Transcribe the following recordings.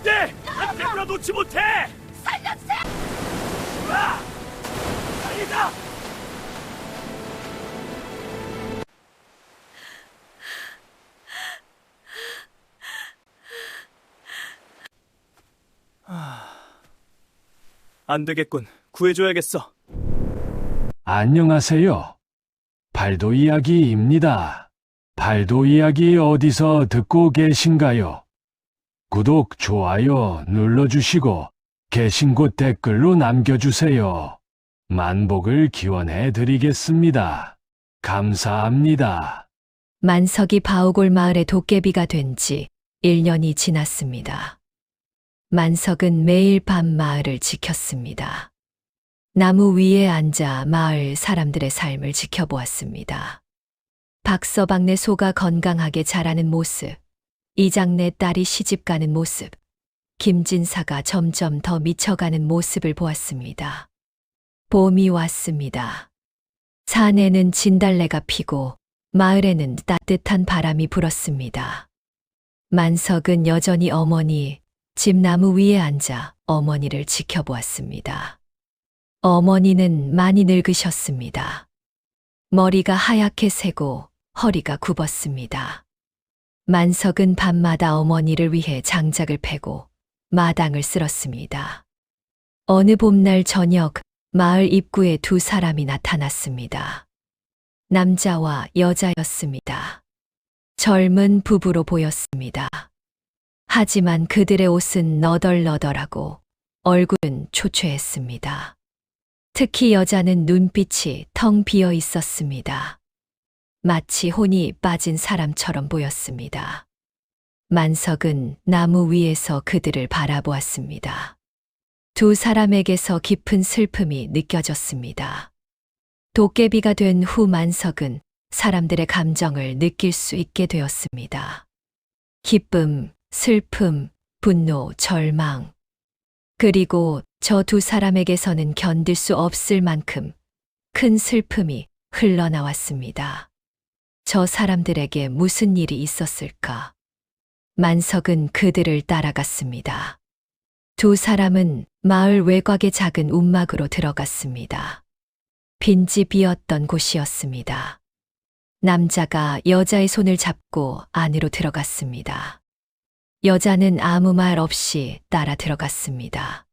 돼! 난 내버려 놓지 못해! 살려주세요! 아! 다행이다! 안 되겠군. 구해줘야겠어. 안녕하세요. 발도 이야기입니다. 발도 이야기 어디서 듣고 계신가요? 구독, 좋아요 눌러주시고 계신 곳 댓글로 남겨주세요. 만복을 기원해 드리겠습니다. 감사합니다. 만석이 바오골 마을의 도깨비가 된 지 1년이 지났습니다. 만석은 매일 밤 마을을 지켰습니다. 나무 위에 앉아 마을 사람들의 삶을 지켜보았습니다. 박서방네 소가 건강하게 자라는 모습, 이장네 딸이 시집가는 모습, 김진사가 점점 더 미쳐가는 모습을 보았습니다. 봄이 왔습니다. 산에는 진달래가 피고 마을에는 따뜻한 바람이 불었습니다. 만석은 여전히 어머니 집 나무 위에 앉아 어머니를 지켜보았습니다. 어머니는 많이 늙으셨습니다. 머리가 하얗게 새고 허리가 굽었습니다. 만석은 밤마다 어머니를 위해 장작을 패고 마당을 쓸었습니다. 어느 봄날 저녁 마을 입구에 두 사람이 나타났습니다. 남자와 여자였습니다. 젊은 부부로 보였습니다. 하지만 그들의 옷은 너덜너덜하고 얼굴은 초췌했습니다. 특히 여자는 눈빛이 텅 비어 있었습니다. 마치 혼이 빠진 사람처럼 보였습니다. 만석은 나무 위에서 그들을 바라보았습니다. 두 사람에게서 깊은 슬픔이 느껴졌습니다. 도깨비가 된 후 만석은 사람들의 감정을 느낄 수 있게 되었습니다. 기쁨, 슬픔, 분노, 절망. 그리고 저 두 사람에게서는 견딜 수 없을 만큼 큰 슬픔이 흘러나왔습니다. 저 사람들에게 무슨 일이 있었을까? 만석은 그들을 따라갔습니다. 두 사람은 마을 외곽의 작은 움막으로 들어갔습니다. 빈집이었던 곳이었습니다. 남자가 여자의 손을 잡고 안으로 들어갔습니다. 여자는 아무 말 없이 따라 들어갔습니다.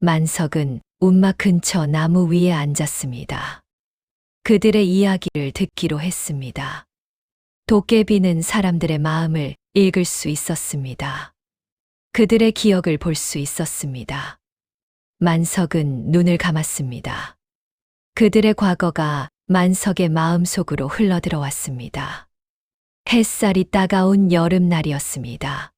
만석은 움막 근처 나무 위에 앉았습니다. 그들의 이야기를 듣기로 했습니다. 도깨비는 사람들의 마음을 읽을 수 있었습니다. 그들의 기억을 볼 수 있었습니다. 만석은 눈을 감았습니다. 그들의 과거가 만석의 마음속으로 흘러들어왔습니다. 햇살이 따가운 여름날이었습니다.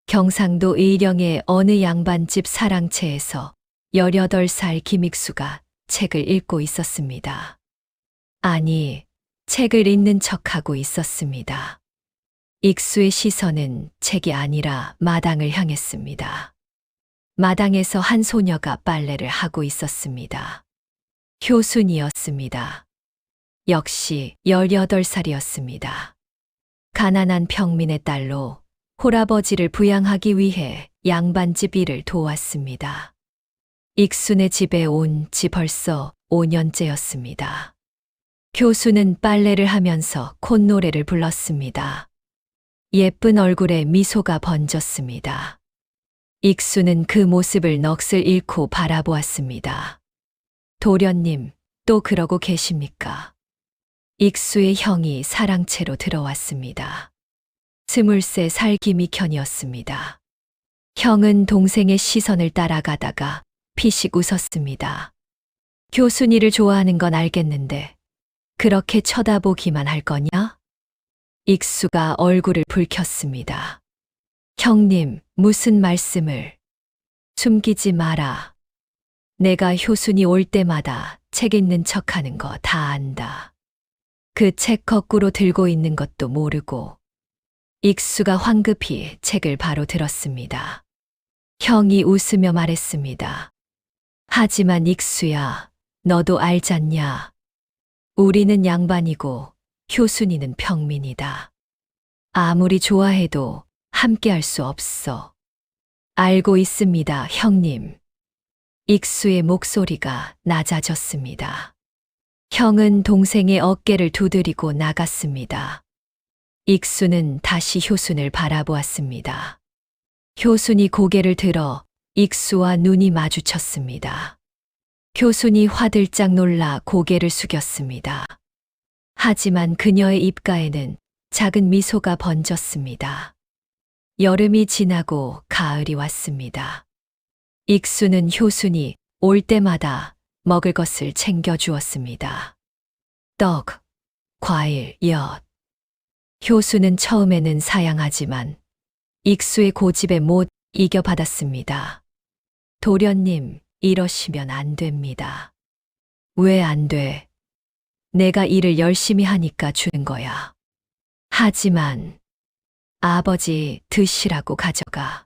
경상도 의령의 어느 양반집 사랑채에서 18살 김익수가 책을 읽고 있었습니다. 아니, 책을 읽는 척하고 있었습니다. 익수의 시선은 책이 아니라 마당을 향했습니다. 마당에서 한 소녀가 빨래를 하고 있었습니다. 효순이었습니다. 역시 18살이었습니다. 가난한 평민의 딸로 홀아버지를 부양하기 위해 양반집 일을 도왔습니다. 익순의 집에 온 지 벌써 5년째였습니다. 효순은 빨래를 하면서 콧노래를 불렀습니다. 예쁜 얼굴에 미소가 번졌습니다. 익수는 그 모습을 넋을 잃고 바라보았습니다. 도련님, 또 그러고 계십니까? 익수의 형이 사랑채로 들어왔습니다. 23살 김익현이었습니다. 형은 동생의 시선을 따라가다가 피식 웃었습니다. 교순이를 좋아하는 건 알겠는데 그렇게 쳐다보기만 할 거냐? 익수가 얼굴을 붉혔습니다. 형님, 무슨 말씀을? 숨기지 마라. 내가 효순이 올 때마다 책 읽는 척하는 거 다 안다. 그 책 거꾸로 들고 있는 것도 모르고. 익수가 황급히 책을 바로 들었습니다. 형이 웃으며 말했습니다. 하지만 익수야, 너도 알잖냐. 우리는 양반이고 효순이는 평민이다. 아무리 좋아해도 함께 할 수 없어. 알고 있습니다, 형님. 익수의 목소리가 낮아졌습니다. 형은 동생의 어깨를 두드리고 나갔습니다. 익수는 다시 효순을 바라보았습니다. 효순이 고개를 들어 익수와 눈이 마주쳤습니다. 효순이 화들짝 놀라 고개를 숙였습니다. 하지만 그녀의 입가에는 작은 미소가 번졌습니다. 여름이 지나고 가을이 왔습니다. 익수는 효순이 올 때마다 먹을 것을 챙겨주었습니다. 떡, 과일, 엿. 효순은 처음에는 사양하지만 익수의 고집에 못 이겨받았습니다. 도련님, 이러시면 안 됩니다. 왜 안 돼? 내가 일을 열심히 하니까 주는 거야. 하지만 아버지 드시라고 가져가.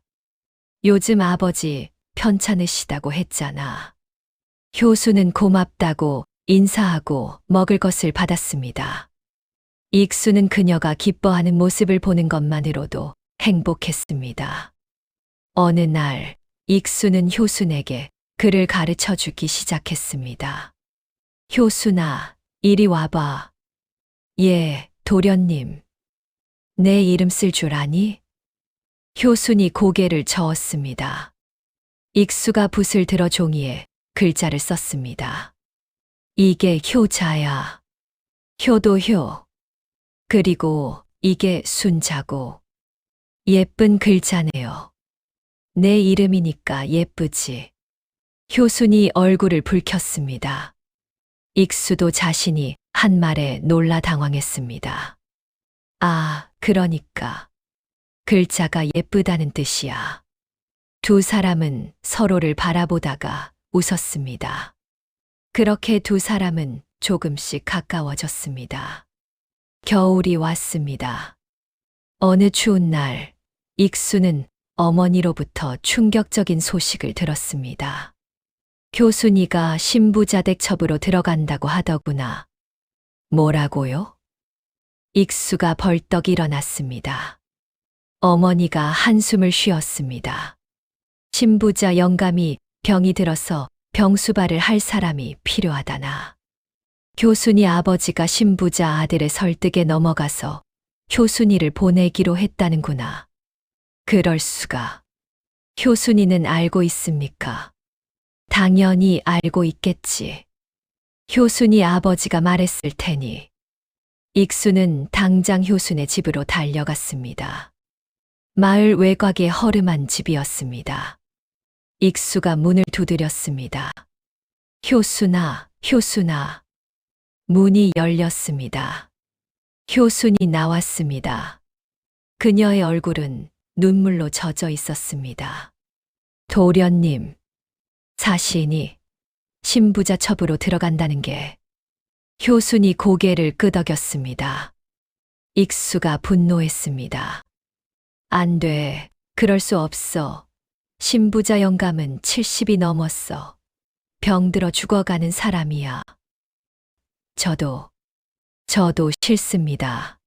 요즘 아버지 편찮으시다고 했잖아. 효수는 고맙다고 인사하고 먹을 것을 받았습니다. 익수는 그녀가 기뻐하는 모습을 보는 것만으로도 행복했습니다. 어느 날 익수는 효순에게 글을 가르쳐 주기 시작했습니다. 효순아, 이리 와봐. 예, 도련님. 내 이름 쓸 줄 아니? 효순이 고개를 저었습니다. 익수가 붓을 들어 종이에 글자를 썼습니다. 이게 효자야. 효도 효. 그리고 이게 순자고. 예쁜 글자네요. 내 이름이니까 예쁘지. 효순이 얼굴을 붉혔습니다. 익수도 자신이 한 말에 놀라 당황했습니다. 아, 그러니까. 글자가 예쁘다는 뜻이야. 두 사람은 서로를 바라보다가 웃었습니다. 그렇게 두 사람은 조금씩 가까워졌습니다. 겨울이 왔습니다. 어느 추운 날, 익수는 어머니로부터 충격적인 소식을 들었습니다. 효순이가 신부자댁첩으로 들어간다고 하더구나. 뭐라고요? 익수가 벌떡 일어났습니다. 어머니가 한숨을 쉬었습니다. 신부자 영감이 병이 들어서 병수발을 할 사람이 필요하다나. 효순이 아버지가 신부자 아들의 설득에 넘어가서 효순이를 보내기로 했다는구나. 그럴 수가. 효순이는 알고 있습니까? 당연히 알고 있겠지. 효순이 아버지가 말했을 테니. 익수는 당장 효순의 집으로 달려갔습니다. 마을 외곽의 허름한 집이었습니다. 익수가 문을 두드렸습니다. 효순아, 효순아. 문이 열렸습니다. 효순이 나왔습니다. 그녀의 얼굴은 눈물로 젖어 있었습니다. 도련님, 자신이 신부자첩으로 들어간다는 게. 효순이 고개를 끄덕였습니다. 익수가 분노했습니다. 안 돼, 그럴 수 없어. 신부자 영감은 70이 넘었어. 병들어 죽어가는 사람이야. 저도 싫습니다.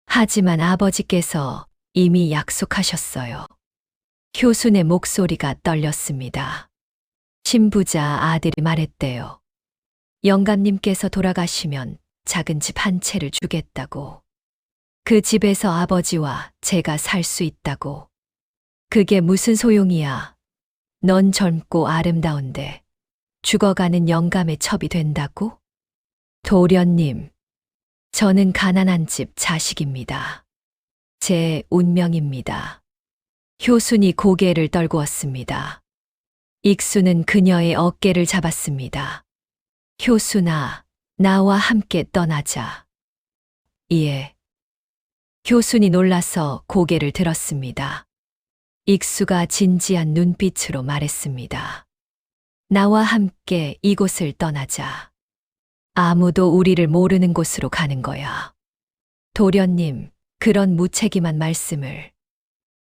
하지만 아버지께서 이미 약속하셨어요. 효순의 목소리가 떨렸습니다. 신부자 아들이 말했대요. 영감님께서 돌아가시면 작은 집 한 채를 주겠다고. 그 집에서 아버지와 제가 살 수 있다고. 그게 무슨 소용이야. 넌 젊고 아름다운데 죽어가는 영감의 첩이 된다고? 도련님, 저는 가난한 집 자식입니다. 제 운명입니다. 효순이 고개를 떨구었습니다. 익수는 그녀의 어깨를 잡았습니다. 효순아, 나와 함께 떠나자. 예. 효순이 놀라서 고개를 들었습니다. 익수가 진지한 눈빛으로 말했습니다. 나와 함께 이곳을 떠나자. 아무도 우리를 모르는 곳으로 가는 거야. 도련님, 그런 무책임한 말씀을.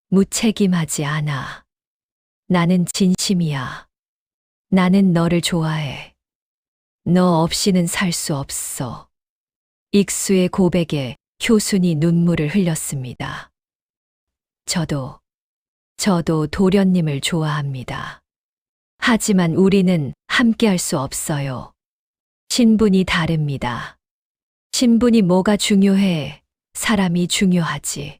무책임하지 않아. 나는 진심이야. 나는 너를 좋아해. 너 없이는 살 수 없어. 익수의 고백에 효순이 눈물을 흘렸습니다. 저도 도련님을 좋아합니다. 하지만 우리는 함께할 수 없어요. 신분이 다릅니다. 신분이 뭐가 중요해? 사람이 중요하지.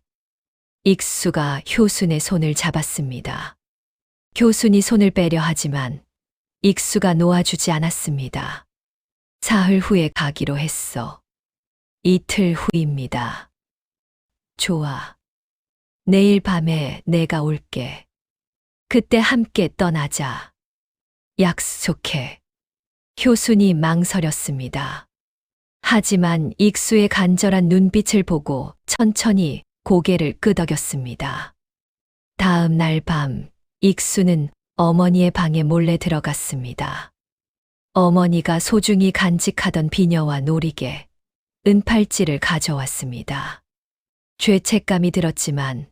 익수가 효순의 손을 잡았습니다. 효순이 손을 빼려 하지만 익수가 놓아주지 않았습니다. 사흘 후에 가기로 했어. 이틀 후입니다. 좋아. 내일 밤에 내가 올게. 그때 함께 떠나자. 약속해. 효순이 망설였습니다. 하지만 익수의 간절한 눈빛을 보고 천천히 고개를 끄덕였습니다. 다음 날 밤, 익수는 어머니의 방에 몰래 들어갔습니다. 어머니가 소중히 간직하던 비녀와 놀이개, 은팔찌를 가져왔습니다. 죄책감이 들었지만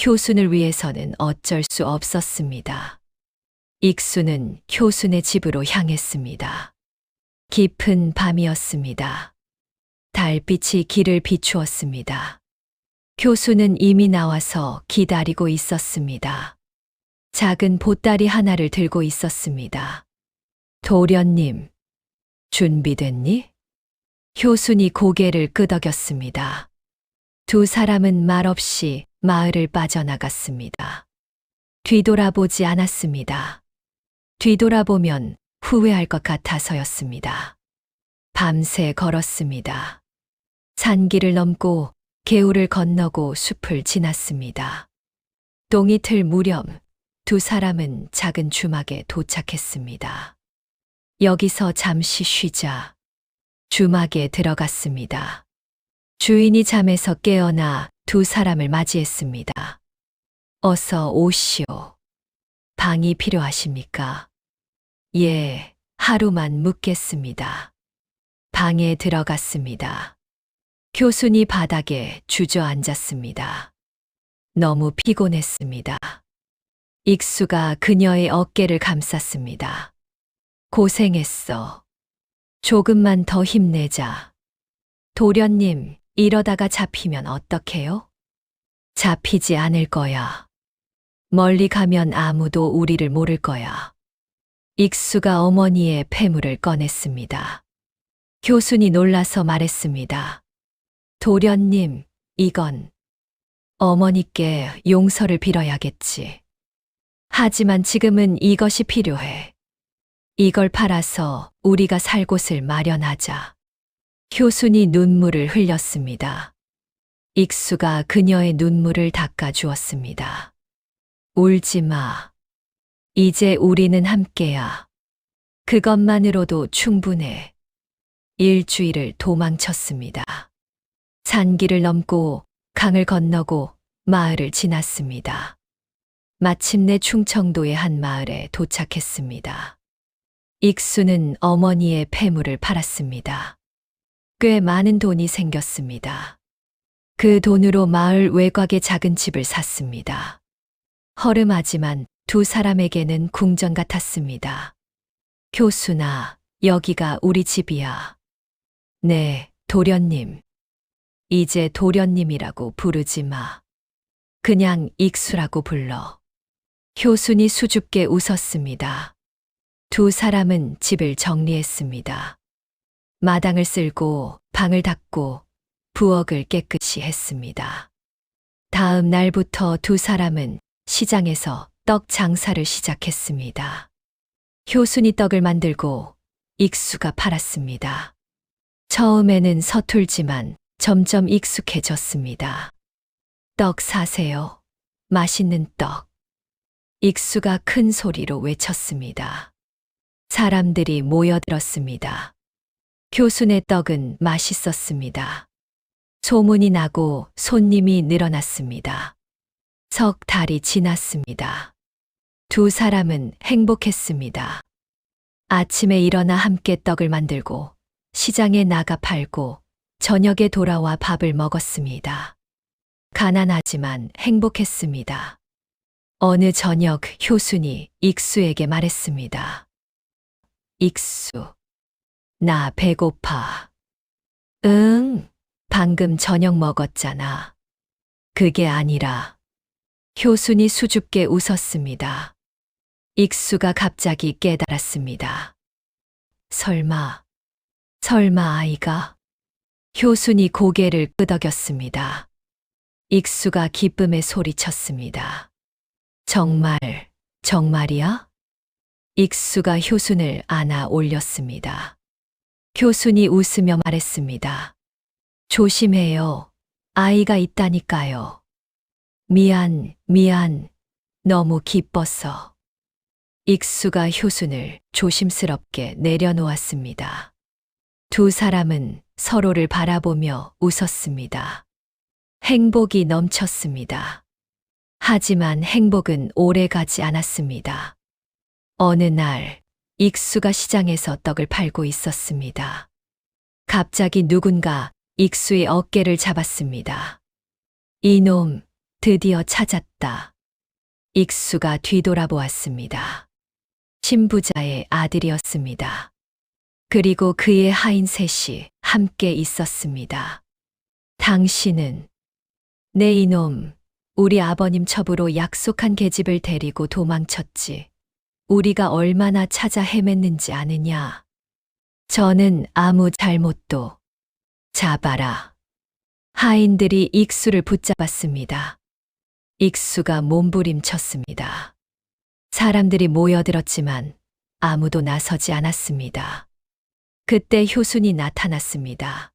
효순을 위해서는 어쩔 수 없었습니다. 익수는 효순의 집으로 향했습니다. 깊은 밤이었습니다. 달빛이 길을 비추었습니다. 효순은 이미 나와서 기다리고 있었습니다. 작은 보따리 하나를 들고 있었습니다. 도련님, 준비됐니? 효순이 고개를 끄덕였습니다. 두 사람은 말없이 마을을 빠져나갔습니다. 뒤돌아보지 않았습니다. 뒤돌아보면 후회할 것 같아서였습니다. 밤새 걸었습니다. 산길을 넘고 개울을 건너고 숲을 지났습니다. 똥이 틀 무렵 두 사람은 작은 주막에 도착했습니다. 여기서 잠시 쉬자. 주막에 들어갔습니다. 주인이 잠에서 깨어나 두 사람을 맞이했습니다. 어서 오시오. 방이 필요하십니까? 예, 하루만 묵겠습니다. 방에 들어갔습니다. 효순이 바닥에 주저앉았습니다. 너무 피곤했습니다. 익수가 그녀의 어깨를 감쌌습니다. 고생했어. 조금만 더 힘내자. 도련님, 이러다가 잡히면 어떡해요? 잡히지 않을 거야. 멀리 가면 아무도 우리를 모를 거야. 익수가 어머니의 폐물을 꺼냈습니다. 효순이 놀라서 말했습니다. 도련님, 이건 어머니께 용서를 빌어야겠지. 하지만 지금은 이것이 필요해. 이걸 팔아서 우리가 살 곳을 마련하자. 효순이 눈물을 흘렸습니다. 익수가 그녀의 눈물을 닦아 주었습니다. 울지 마. 이제 우리는 함께야. 그것만으로도 충분해. 일주일을 도망쳤습니다. 산길을 넘고 강을 건너고 마을을 지났습니다. 마침내 충청도의 한 마을에 도착했습니다. 익수는 어머니의 폐물을 팔았습니다. 꽤 많은 돈이 생겼습니다. 그 돈으로 마을 외곽에 작은 집을 샀습니다. 허름하지만 두 사람에게는 궁전 같았습니다. 효순아, 여기가 우리 집이야. 네, 도련님. 이제 도련님이라고 부르지 마. 그냥 익수라고 불러. 효순이 수줍게 웃었습니다. 두 사람은 집을 정리했습니다. 마당을 쓸고 방을 닦고 부엌을 깨끗이 했습니다. 다음 날부터 두 사람은 시장에서 떡 장사를 시작했습니다. 효순이 떡을 만들고 익수가 팔았습니다. 처음에는 서툴지만 점점 익숙해졌습니다. 떡 사세요. 맛있는 떡. 익수가 큰 소리로 외쳤습니다. 사람들이 모여들었습니다. 효순의 떡은 맛있었습니다. 소문이 나고 손님이 늘어났습니다. 석 달이 지났습니다. 두 사람은 행복했습니다. 아침에 일어나 함께 떡을 만들고 시장에 나가 팔고 저녁에 돌아와 밥을 먹었습니다. 가난하지만 행복했습니다. 어느 저녁 효순이 익수에게 말했습니다. 익수, 나 배고파. 응, 방금 저녁 먹었잖아. 그게 아니라 효순이 수줍게 웃었습니다. 익수가 갑자기 깨달았습니다. 설마 아이가? 효순이 고개를 끄덕였습니다. 익수가 기쁨에 소리쳤습니다. 정말이야? 익수가 효순을 안아 올렸습니다. 효순이 웃으며 말했습니다. 조심해요. 아이가 있다니까요. 미안. 너무 기뻤어. 익수가 효순을 조심스럽게 내려놓았습니다. 두 사람은 서로를 바라보며 웃었습니다. 행복이 넘쳤습니다. 하지만 행복은 오래 가지 않았습니다. 어느 날, 익수가 시장에서 떡을 팔고 있었습니다. 갑자기 누군가 익수의 어깨를 잡았습니다. 이놈, 드디어 찾았다. 익수가 뒤돌아보았습니다. 신부자의 아들이었습니다. 그리고 그의 하인 셋이 함께 있었습니다. 당신은? 네 이놈, 우리 아버님 첩으로 약속한 계집을 데리고 도망쳤지. 우리가 얼마나 찾아 헤맸는지 아느냐. 저는 아무 잘못도. 잡아라. 하인들이 익수를 붙잡았습니다. 익수가 몸부림쳤습니다. 사람들이 모여들었지만 아무도 나서지 않았습니다. 그때 효순이 나타났습니다.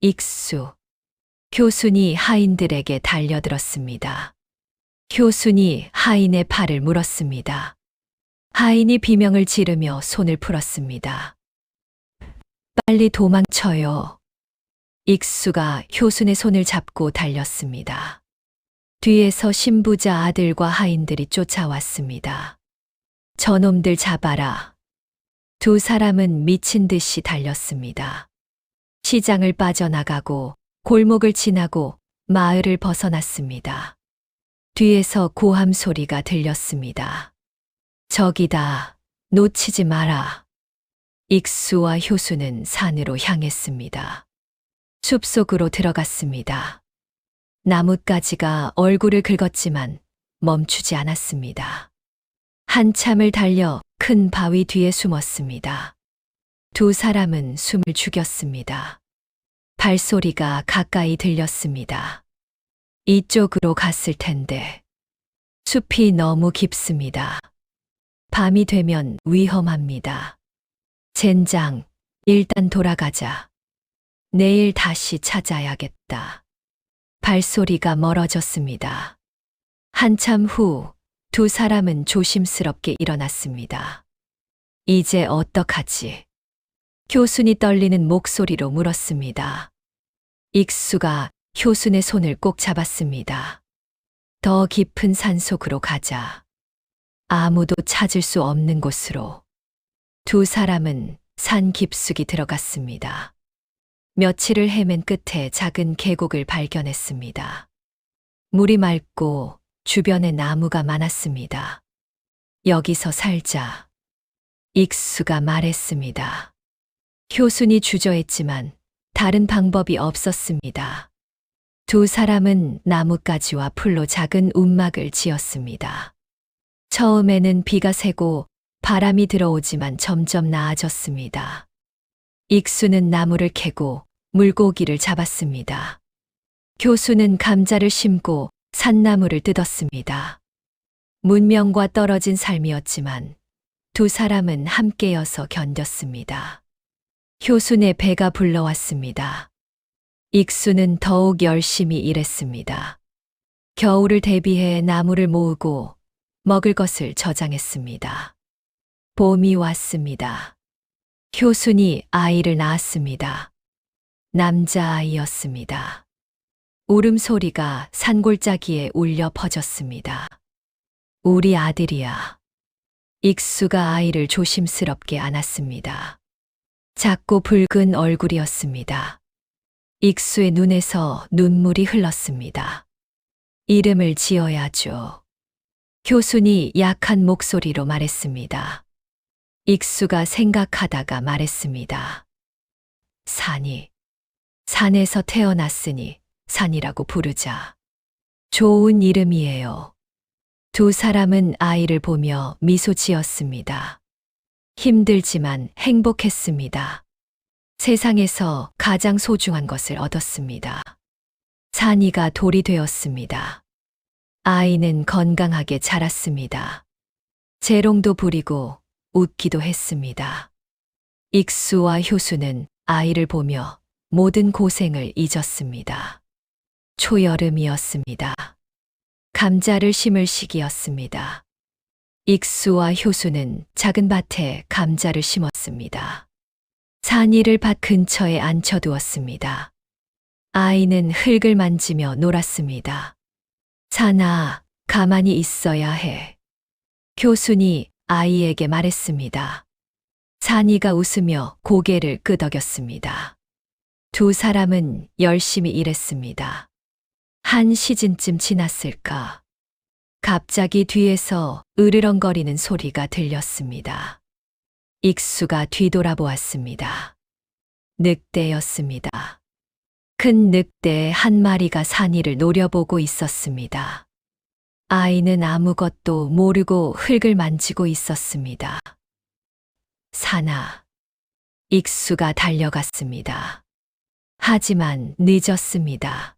익수. 효순이 하인들에게 달려들었습니다. 효순이 하인의 팔을 물었습니다. 하인이 비명을 지르며 손을 풀었습니다. 빨리 도망쳐요. 익수가 효순의 손을 잡고 달렸습니다. 뒤에서 신부자 아들과 하인들이 쫓아왔습니다. 저놈들 잡아라. 두 사람은 미친 듯이 달렸습니다. 시장을 빠져나가고 골목을 지나고 마을을 벗어났습니다. 뒤에서 고함 소리가 들렸습니다. 저기다, 놓치지 마라. 익수와 효순은 산으로 향했습니다. 숲속으로 들어갔습니다. 나뭇가지가 얼굴을 긁었지만 멈추지 않았습니다. 한참을 달려 큰 바위 뒤에 숨었습니다. 두 사람은 숨을 죽였습니다. 발소리가 가까이 들렸습니다. 이쪽으로 갔을 텐데. 숲이 너무 깊습니다. 밤이 되면 위험합니다. 젠장, 일단 돌아가자. 내일 다시 찾아야겠다. 발소리가 멀어졌습니다. 한참 후 두 사람은 조심스럽게 일어났습니다. 이제 어떡하지? 효순이 떨리는 목소리로 물었습니다. 익수가 효순의 손을 꼭 잡았습니다. 더 깊은 산속으로 가자. 아무도 찾을 수 없는 곳으로. 두 사람은 산 깊숙이 들어갔습니다. 며칠을 헤맨 끝에 작은 계곡을 발견했습니다. 물이 맑고 주변에 나무가 많았습니다. 여기서 살자. 익수가 말했습니다. 효순이 주저했지만 다른 방법이 없었습니다. 두 사람은 나뭇가지와 풀로 작은 움막을 지었습니다. 처음에는 비가 새고 바람이 들어오지만 점점 나아졌습니다. 익수는 나무를 캐고 물고기를 잡았습니다. 효순은 감자를 심고 산나물을 뜯었습니다. 문명과 떨어진 삶이었지만 두 사람은 함께여서 견뎠습니다. 효순의 배가 불러왔습니다. 익수는 더욱 열심히 일했습니다. 겨울을 대비해 나무를 모으고 먹을 것을 저장했습니다. 봄이 왔습니다. 효순이 아이를 낳았습니다. 남자아이였습니다. 울음소리가 산골짜기에 울려 퍼졌습니다. 우리 아들이야. 익수가 아이를 조심스럽게 안았습니다. 작고 붉은 얼굴이었습니다. 익수의 눈에서 눈물이 흘렀습니다. 이름을 지어야죠. 효순이 약한 목소리로 말했습니다. 익수가 생각하다가 말했습니다. 산에서 태어났으니 산이라고 부르자. 좋은 이름이에요. 두 사람은 아이를 보며 미소 지었습니다. 힘들지만 행복했습니다. 세상에서 가장 소중한 것을 얻었습니다. 산이가 돌이 되었습니다. 아이는 건강하게 자랐습니다. 재롱도 부리고 웃기도 했습니다. 익수와 효수는 아이를 보며 모든 고생을 잊었습니다. 초여름이었습니다. 감자를 심을 시기였습니다. 익수와 효수는 작은 밭에 감자를 심었습니다. 산이를 밭 근처에 앉혀두었습니다. 아이는 흙을 만지며 놀았습니다. 산아, 가만히 있어야 해. 효순이 아이에게 말했습니다. 산이가 웃으며 고개를 끄덕였습니다. 두 사람은 열심히 일했습니다. 한 시즌쯤 지났을까. 갑자기 뒤에서 으르렁거리는 소리가 들렸습니다. 익수가 뒤돌아보았습니다. 늑대였습니다. 큰 늑대 한 마리가 산이를 노려보고 있었습니다. 아이는 아무것도 모르고 흙을 만지고 있었습니다. 산아. 익수가 달려갔습니다. 하지만 늦었습니다.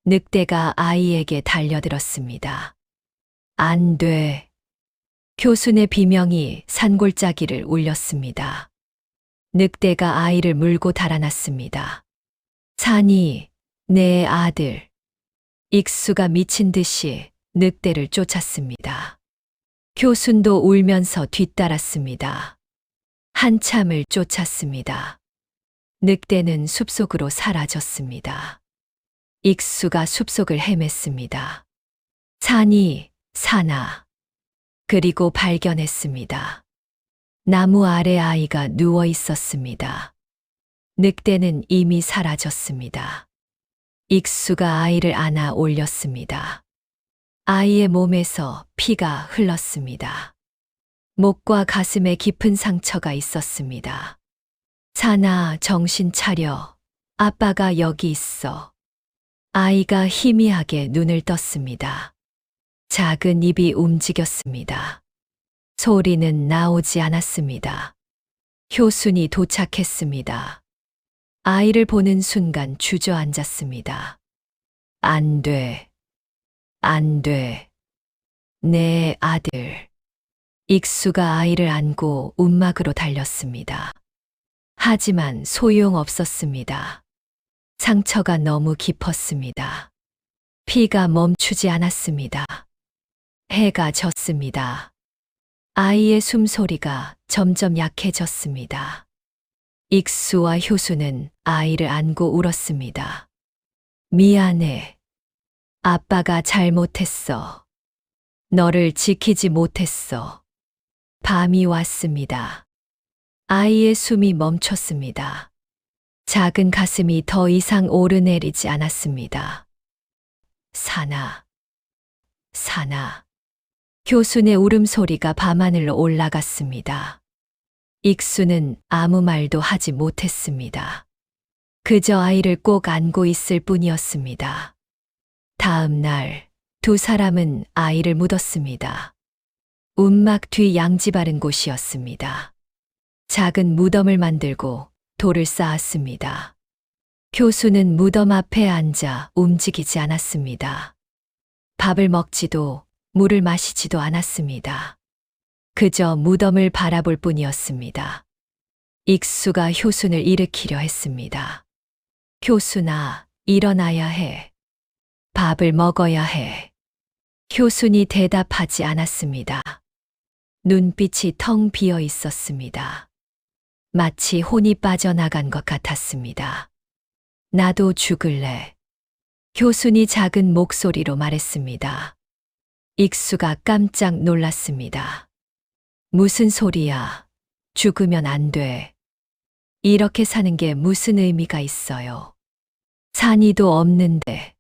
늑대가 아이에게 달려들었습니다. 안 돼. 교순의 비명이 산골짜기를 울렸습니다. 늑대가 아이를 물고 달아났습니다. 산이, 내 아들. 익수가 미친 듯이 늑대를 쫓았습니다. 교순도 울면서 뒤따랐습니다. 한참을 쫓았습니다. 늑대는 숲속으로 사라졌습니다. 익수가 숲속을 헤맸습니다. 산이, 산아. 그리고 발견했습니다. 나무 아래 아이가 누워 있었습니다. 늑대는 이미 사라졌습니다. 익수가 아이를 안아 올렸습니다. 아이의 몸에서 피가 흘렀습니다. 목과 가슴에 깊은 상처가 있었습니다. 산아, 정신 차려. 아빠가 여기 있어. 아이가 희미하게 눈을 떴습니다. 작은 입이 움직였습니다. 소리는 나오지 않았습니다. 효순이 도착했습니다. 아이를 보는 순간 주저앉았습니다. 안 돼. 안 돼. 내 아들. 익수가 아이를 안고 움막으로 달렸습니다. 하지만 소용없었습니다. 상처가 너무 깊었습니다. 피가 멈추지 않았습니다. 해가 졌습니다. 아이의 숨소리가 점점 약해졌습니다. 익수와 효수는 아이를 안고 울었습니다. 미안해. 아빠가 잘못했어. 너를 지키지 못했어. 밤이 왔습니다. 아이의 숨이 멈췄습니다. 작은 가슴이 더 이상 오르내리지 않았습니다. 산아, 산아. 교순의 울음소리가 밤하늘로 올라갔습니다. 익수는 아무 말도 하지 못했습니다. 그저 아이를 꼭 안고 있을 뿐이었습니다. 다음 날, 두 사람은 아이를 묻었습니다. 움막 뒤 양지 바른 곳이었습니다. 작은 무덤을 만들고 돌을 쌓았습니다. 교수는 무덤 앞에 앉아 움직이지 않았습니다. 밥을 먹지도 물을 마시지도 않았습니다. 그저 무덤을 바라볼 뿐이었습니다. 익수가 효순을 일으키려 했습니다. 효순아, 일어나야 해. 밥을 먹어야 해. 효순이 대답하지 않았습니다. 눈빛이 텅 비어 있었습니다. 마치 혼이 빠져나간 것 같았습니다. 나도 죽을래. 효순이 작은 목소리로 말했습니다. 익수가 깜짝 놀랐습니다. 무슨 소리야? 죽으면 안 돼. 이렇게 사는 게 무슨 의미가 있어요? 산이도 없는데.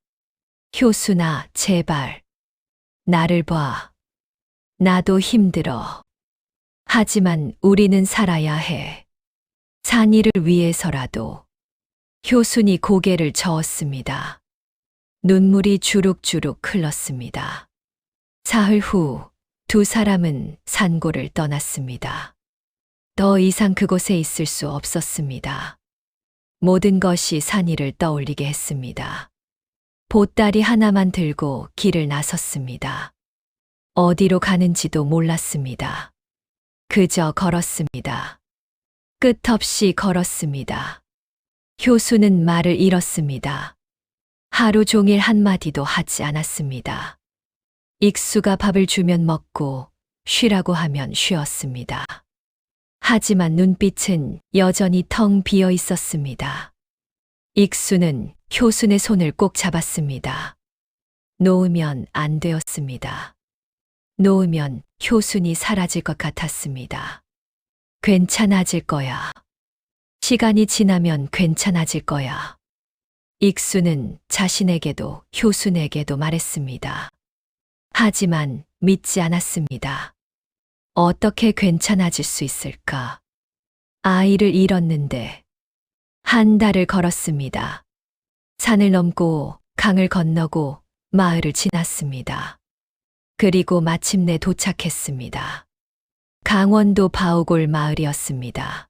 효순아, 제발. 나를 봐. 나도 힘들어. 하지만 우리는 살아야 해. 산이를 위해서라도. 효순이 고개를 저었습니다. 눈물이 주룩주룩 흘렀습니다. 사흘 후 두 사람은 산고를 떠났습니다. 더 이상 그곳에 있을 수 없었습니다. 모든 것이 산 위를 떠올리게 했습니다. 보따리 하나만 들고 길을 나섰습니다. 어디로 가는지도 몰랐습니다. 그저 걸었습니다. 끝없이 걸었습니다. 효수는 말을 잃었습니다. 하루 종일 한마디도 하지 않았습니다. 익수가 밥을 주면 먹고 쉬라고 하면 쉬었습니다. 하지만 눈빛은 여전히 텅 비어 있었습니다. 익수는 효순의 손을 꼭 잡았습니다. 놓으면 안 되었습니다. 놓으면 효순이 사라질 것 같았습니다. 괜찮아질 거야. 시간이 지나면 괜찮아질 거야. 익수는 자신에게도 효순에게도 말했습니다. 하지만 믿지 않았습니다. 어떻게 괜찮아질 수 있을까? 아이를 잃었는데 한 달을 걸었습니다. 산을 넘고 강을 건너고 마을을 지났습니다. 그리고 마침내 도착했습니다. 강원도 바우골 마을이었습니다.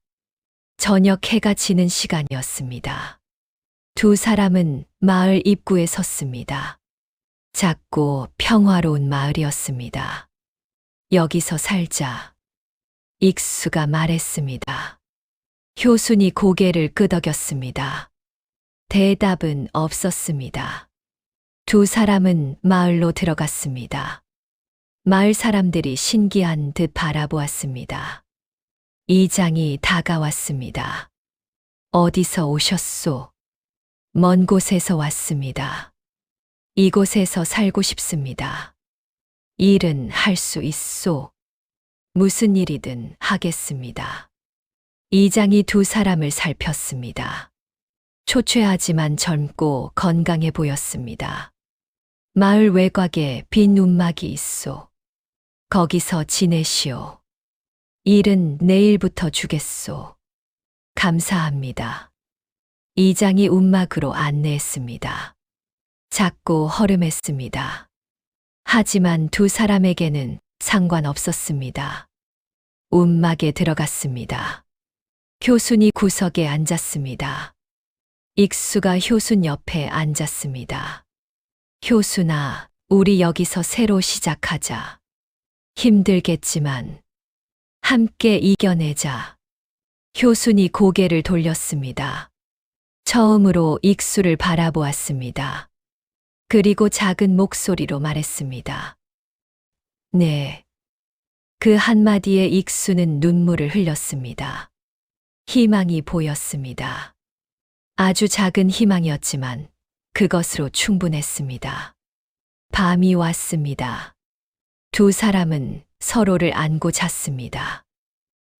저녁 해가 지는 시간이었습니다. 두 사람은 마을 입구에 섰습니다. 작고 평화로운 마을이었습니다. 여기서 살자. 익수가 말했습니다. 효순이 고개를 끄덕였습니다. 대답은 없었습니다. 두 사람은 마을로 들어갔습니다. 마을 사람들이 신기한 듯 바라보았습니다. 이장이 다가왔습니다. 어디서 오셨소? 먼 곳에서 왔습니다. 이곳에서 살고 싶습니다. 일은 할 수 있소. 무슨 일이든 하겠습니다. 이장이 두 사람을 살폈습니다. 초췌하지만 젊고 건강해 보였습니다. 마을 외곽에 빈 움막이 있소. 거기서 지내시오. 일은 내일부터 주겠소. 감사합니다. 이장이 움막으로 안내했습니다. 작고 허름했습니다. 하지만 두 사람에게는 상관없었습니다. 움막에 들어갔습니다. 효순이 구석에 앉았습니다. 익수가 효순 옆에 앉았습니다. 효순아, 우리 여기서 새로 시작하자. 힘들겠지만 함께 이겨내자. 효순이 고개를 돌렸습니다. 처음으로 익수를 바라보았습니다. 그리고 작은 목소리로 말했습니다. 네. 그 한마디에 익수는 눈물을 흘렸습니다. 희망이 보였습니다. 아주 작은 희망이었지만 그것으로 충분했습니다. 밤이 왔습니다. 두 사람은 서로를 안고 잤습니다.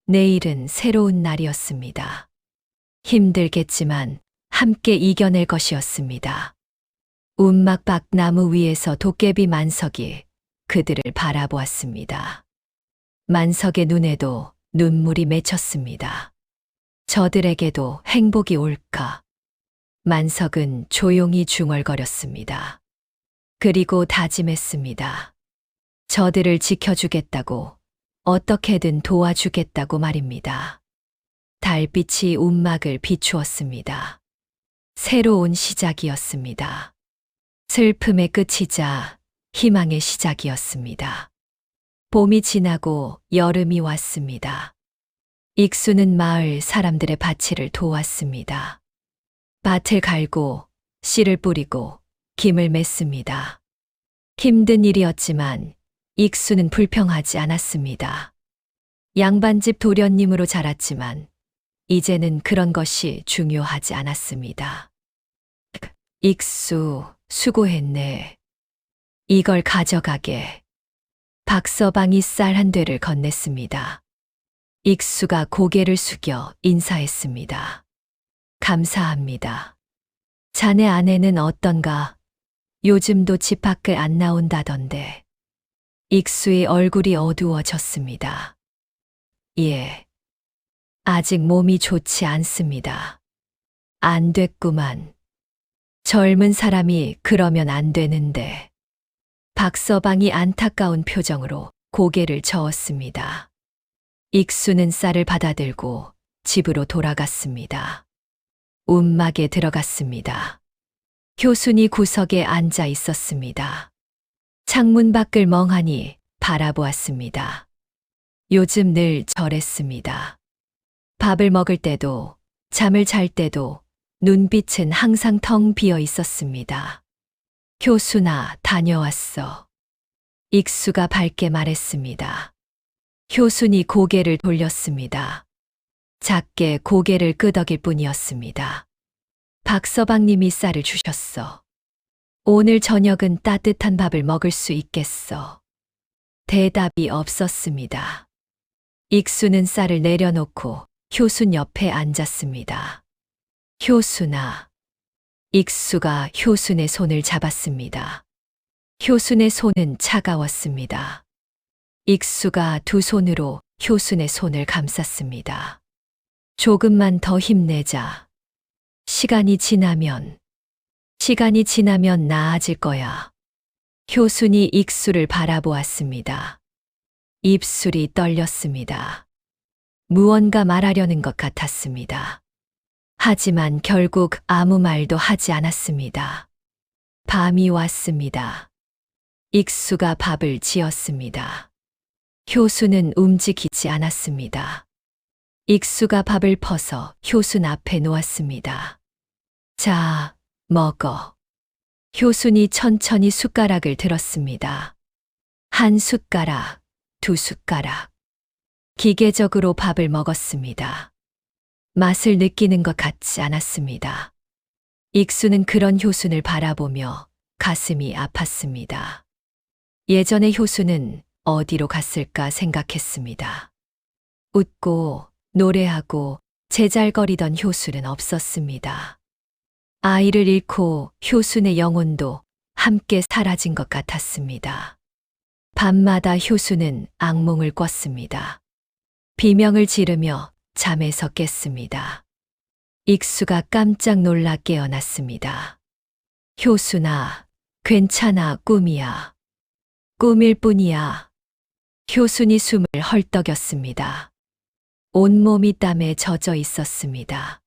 내일은 새로운 날이었습니다. 힘들겠지만 함께 이겨낼 것이었습니다. 움막 밖 나무 위에서 도깨비 만석이 그들을 바라보았습니다. 만석의 눈에도 눈물이 맺혔습니다. 저들에게도 행복이 올까? 만석은 조용히 중얼거렸습니다. 그리고 다짐했습니다. 저들을 지켜주겠다고, 어떻게든 도와주겠다고 말입니다. 달빛이 움막을 비추었습니다. 새로운 시작이었습니다. 슬픔의 끝이자 희망의 시작이었습니다. 봄이 지나고 여름이 왔습니다. 익수는 마을 사람들의 밭일을 도왔습니다. 밭을 갈고 씨를 뿌리고 김을 맸습니다. 힘든 일이었지만 익수는 불평하지 않았습니다. 양반집 도련님으로 자랐지만 이제는 그런 것이 중요하지 않았습니다. 익수, 수고했네. 이걸 가져가게. 박서방이 쌀 한 되를 건넸습니다. 익수가 고개를 숙여 인사했습니다. 감사합니다. 자네 아내는 어떤가? 요즘도 집 밖을 안 나온다던데. 익수의 얼굴이 어두워졌습니다. 예. 아직 몸이 좋지 않습니다. 안 됐구만. 젊은 사람이 그러면 안 되는데. 박서방이 안타까운 표정으로 고개를 저었습니다. 익수는 쌀을 받아들고 집으로 돌아갔습니다. 움막에 들어갔습니다. 효순이 구석에 앉아 있었습니다. 창문 밖을 멍하니 바라보았습니다. 요즘 늘 저랬습니다. 밥을 먹을 때도, 잠을 잘 때도 눈빛은 항상 텅 비어 있었습니다. 효순아, 다녀왔어. 익수가 밝게 말했습니다. 효순이 고개를 돌렸습니다. 작게 고개를 끄덕일 뿐이었습니다. 박서방님이 쌀을 주셨어. 오늘 저녁은 따뜻한 밥을 먹을 수 있겠어. 대답이 없었습니다. 익수는 쌀을 내려놓고 효순 옆에 앉았습니다. 효순아. 익수가 효순의 손을 잡았습니다. 효순의 손은 차가웠습니다. 익수가 두 손으로 효순의 손을 감쌌습니다. 조금만 더 힘내자. 시간이 지나면 나아질 거야. 효순이 익수를 바라보았습니다. 입술이 떨렸습니다. 무언가 말하려는 것 같았습니다. 하지만 결국 아무 말도 하지 않았습니다. 밤이 왔습니다. 익수가 밥을 지었습니다. 효순은 움직이지 않았습니다. 익수가 밥을 퍼서 효순 앞에 놓았습니다. 자, 먹어. 효순이 천천히 숟가락을 들었습니다. 한 숟가락, 두 숟가락. 기계적으로 밥을 먹었습니다. 맛을 느끼는 것 같지 않았습니다. 익수는 그런 효순을 바라보며 가슴이 아팠습니다. 예전의 효순은 어디로 갔을까 생각했습니다. 웃고 노래하고 제잘거리던 효순은 없었습니다. 아이를 잃고 효순의 영혼도 함께 사라진 것 같았습니다. 밤마다 효순은 악몽을 꿨습니다. 비명을 지르며 잠에서 깼습니다. 익수가 깜짝 놀라 깨어났습니다. 효순아, 괜찮아, 꿈이야. 꿈일 뿐이야. 효순이 숨을 헐떡였습니다. 온몸이 땀에 젖어 있었습니다.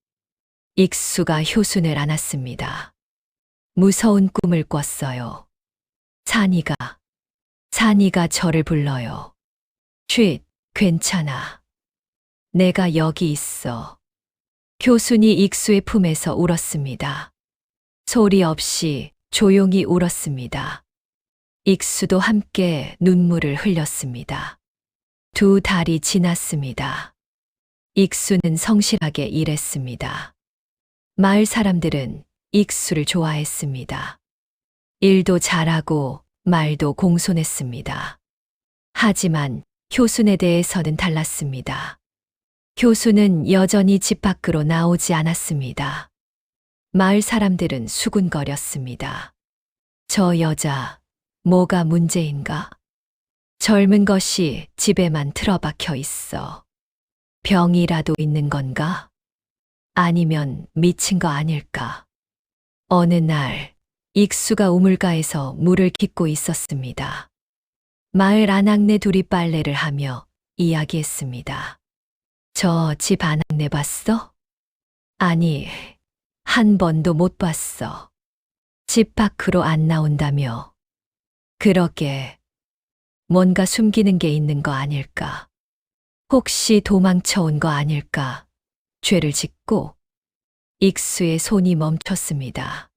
익수가 효순을 안았습니다. 무서운 꿈을 꿨어요. 찬이가 저를 불러요. 쉿, 괜찮아. 내가 여기 있어. 효순이 익수의 품에서 울었습니다. 소리 없이 조용히 울었습니다. 익수도 함께 눈물을 흘렸습니다. 두 달이 지났습니다. 익수는 성실하게 일했습니다. 마을 사람들은 익수를 좋아했습니다. 일도 잘하고 말도 공손했습니다. 하지만 효순에 대해서는 달랐습니다. 효순은 여전히 집 밖으로 나오지 않았습니다. 마을 사람들은 수군거렸습니다. 저 여자, 뭐가 문제인가? 젊은 것이 집에만 틀어박혀 있어. 병이라도 있는 건가? 아니면 미친 거 아닐까? 어느 날, 익수가 우물가에서 물을 깃고 있었습니다. 마을 아낙네 둘이 빨래를 하며 이야기했습니다. 저 집 아낙네 봤어? 아니, 한 번도 못 봤어. 집 밖으로 안 나온다며. 그러게, 뭔가 숨기는 게 있는 거 아닐까? 혹시 도망쳐 온 거 아닐까? 죄를 짓고 익수의 손이 멈췄습니다.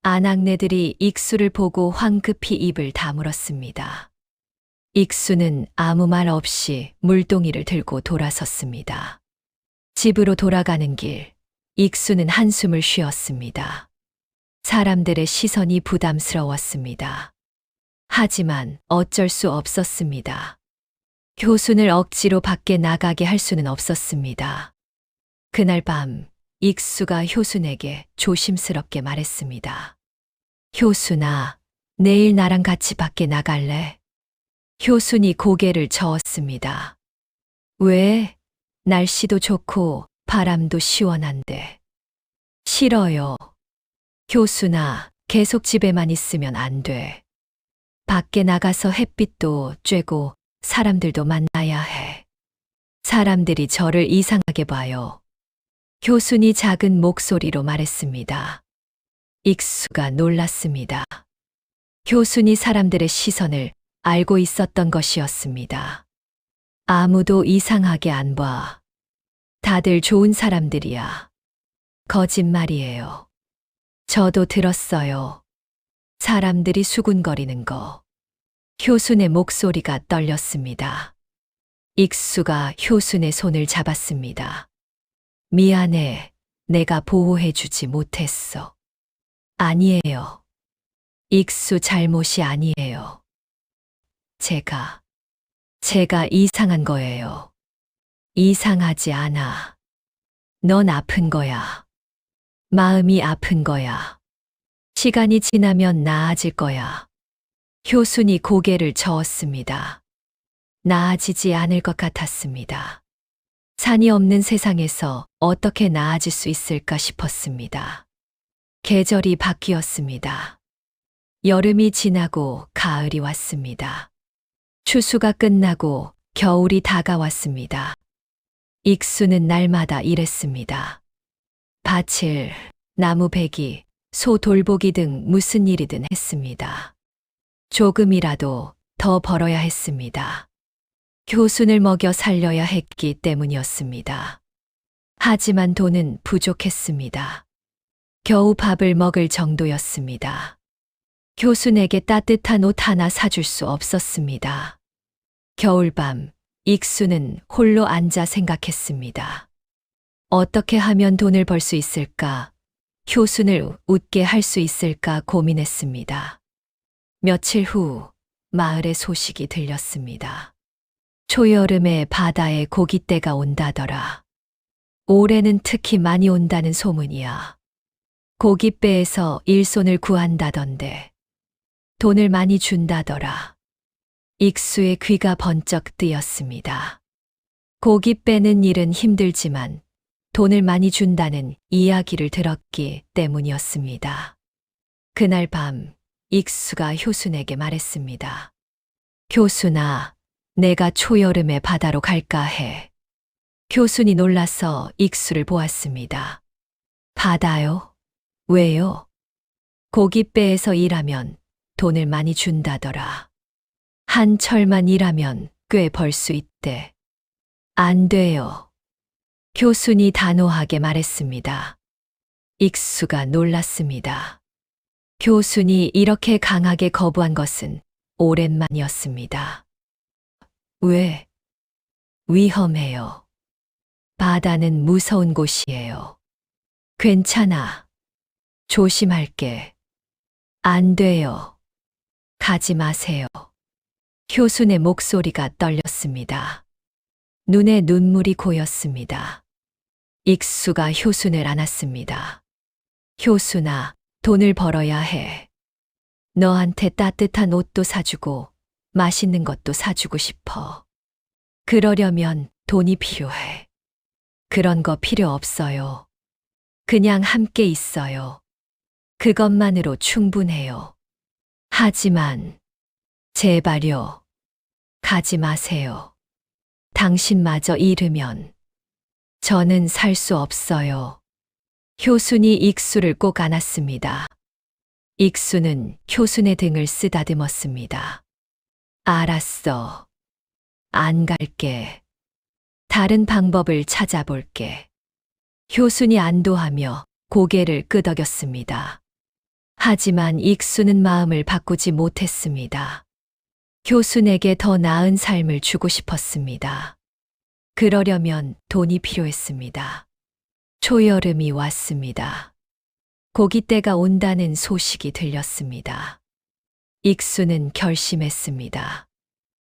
아낙네들이 익수를 보고 황급히 입을 다물었습니다. 익수는 아무 말 없이 물동이를 들고 돌아섰습니다. 집으로 돌아가는 길, 익수는 한숨을 쉬었습니다. 사람들의 시선이 부담스러웠습니다. 하지만 어쩔 수 없었습니다. 효순을 억지로 밖에 나가게 할 수는 없었습니다. 그날 밤, 익수가 효순에게 조심스럽게 말했습니다. 효순아, 내일 나랑 같이 밖에 나갈래? 효순이 고개를 저었습니다. 왜? 날씨도 좋고 바람도 시원한데. 싫어요. 교수나, 계속 집에만 있으면 안 돼. 밖에 나가서 햇빛도 쬐고 사람들도 만나야 해. 사람들이 저를 이상하게 봐요. 교순이 작은 목소리로 말했습니다. 익수가 놀랐습니다. 교순이 사람들의 시선을 알고 있었던 것이었습니다. 아무도 이상하게 안 봐. 다들 좋은 사람들이야. 거짓말이에요. 저도 들었어요. 사람들이 수군거리는 거. 효순의 목소리가 떨렸습니다. 익수가 효순의 손을 잡았습니다. 미안해. 내가 보호해주지 못했어. 아니에요. 익수 잘못이 아니에요. 제가 이상한 거예요. 이상하지 않아. 넌 아픈 거야. 마음이 아픈 거야. 시간이 지나면 나아질 거야. 효순이 고개를 저었습니다. 나아지지 않을 것 같았습니다. 산이 없는 세상에서 어떻게 나아질 수 있을까 싶었습니다. 계절이 바뀌었습니다. 여름이 지나고 가을이 왔습니다. 추수가 끝나고 겨울이 다가왔습니다. 익수는 날마다 일했습니다. 밭일, 나무 베기, 소 돌보기 등 무슨 일이든 했습니다. 조금이라도 더 벌어야 했습니다. 교순을 먹여 살려야 했기 때문이었습니다. 하지만 돈은 부족했습니다. 겨우 밥을 먹을 정도였습니다. 교순에게 따뜻한 옷 하나 사줄 수 없었습니다. 겨울밤, 익수는 홀로 앉아 생각했습니다. 어떻게 하면 돈을 벌 수 있을까? 효순을 웃게 할 수 있을까 고민했습니다. 며칠 후 마을에 소식이 들렸습니다. 초여름에 바다에 고깃대가 온다더라. 올해는 특히 많이 온다는 소문이야. 고깃배에서 일손을 구한다던데. 돈을 많이 준다더라. 익수의 귀가 번쩍 뜨였습니다. 고기 빼는 일은 힘들지만 돈을 많이 준다는 이야기를 들었기 때문이었습니다. 그날 밤 익수가 효순에게 말했습니다. 교순아, 내가 초여름에 바다로 갈까 해. 교순이 놀라서 익수를 보았습니다. 바다요? 왜요? 고깃배에서 일하면 돈을 많이 준다더라. 한 철만 일하면 꽤 벌 수 있대. 안 돼요. 교순이 단호하게 말했습니다. 익수가 놀랐습니다. 교순이 이렇게 강하게 거부한 것은 오랜만이었습니다. 왜? 위험해요. 바다는 무서운 곳이에요. 괜찮아. 조심할게. 안 돼요. 가지 마세요. 효순의 목소리가 떨렸습니다. 눈에 눈물이 고였습니다. 익수가 효순을 안았습니다. 효순아, 돈을 벌어야 해. 너한테 따뜻한 옷도 사주고 맛있는 것도 사주고 싶어. 그러려면 돈이 필요해. 그런 거 필요 없어요. 그냥 함께 있어요. 그것만으로 충분해요. 하지만 제발요. 가지 마세요. 당신마저 잃으면 저는 살 수 없어요. 효순이 익수를 꼭 안았습니다. 익수는 효순의 등을 쓰다듬었습니다. 알았어. 안 갈게. 다른 방법을 찾아볼게. 효순이 안도하며 고개를 끄덕였습니다. 하지만 익수는 마음을 바꾸지 못했습니다. 교순에게 더 나은 삶을 주고 싶었습니다. 그러려면 돈이 필요했습니다. 초여름이 왔습니다. 고깃대가 온다는 소식이 들렸습니다. 익수는 결심했습니다.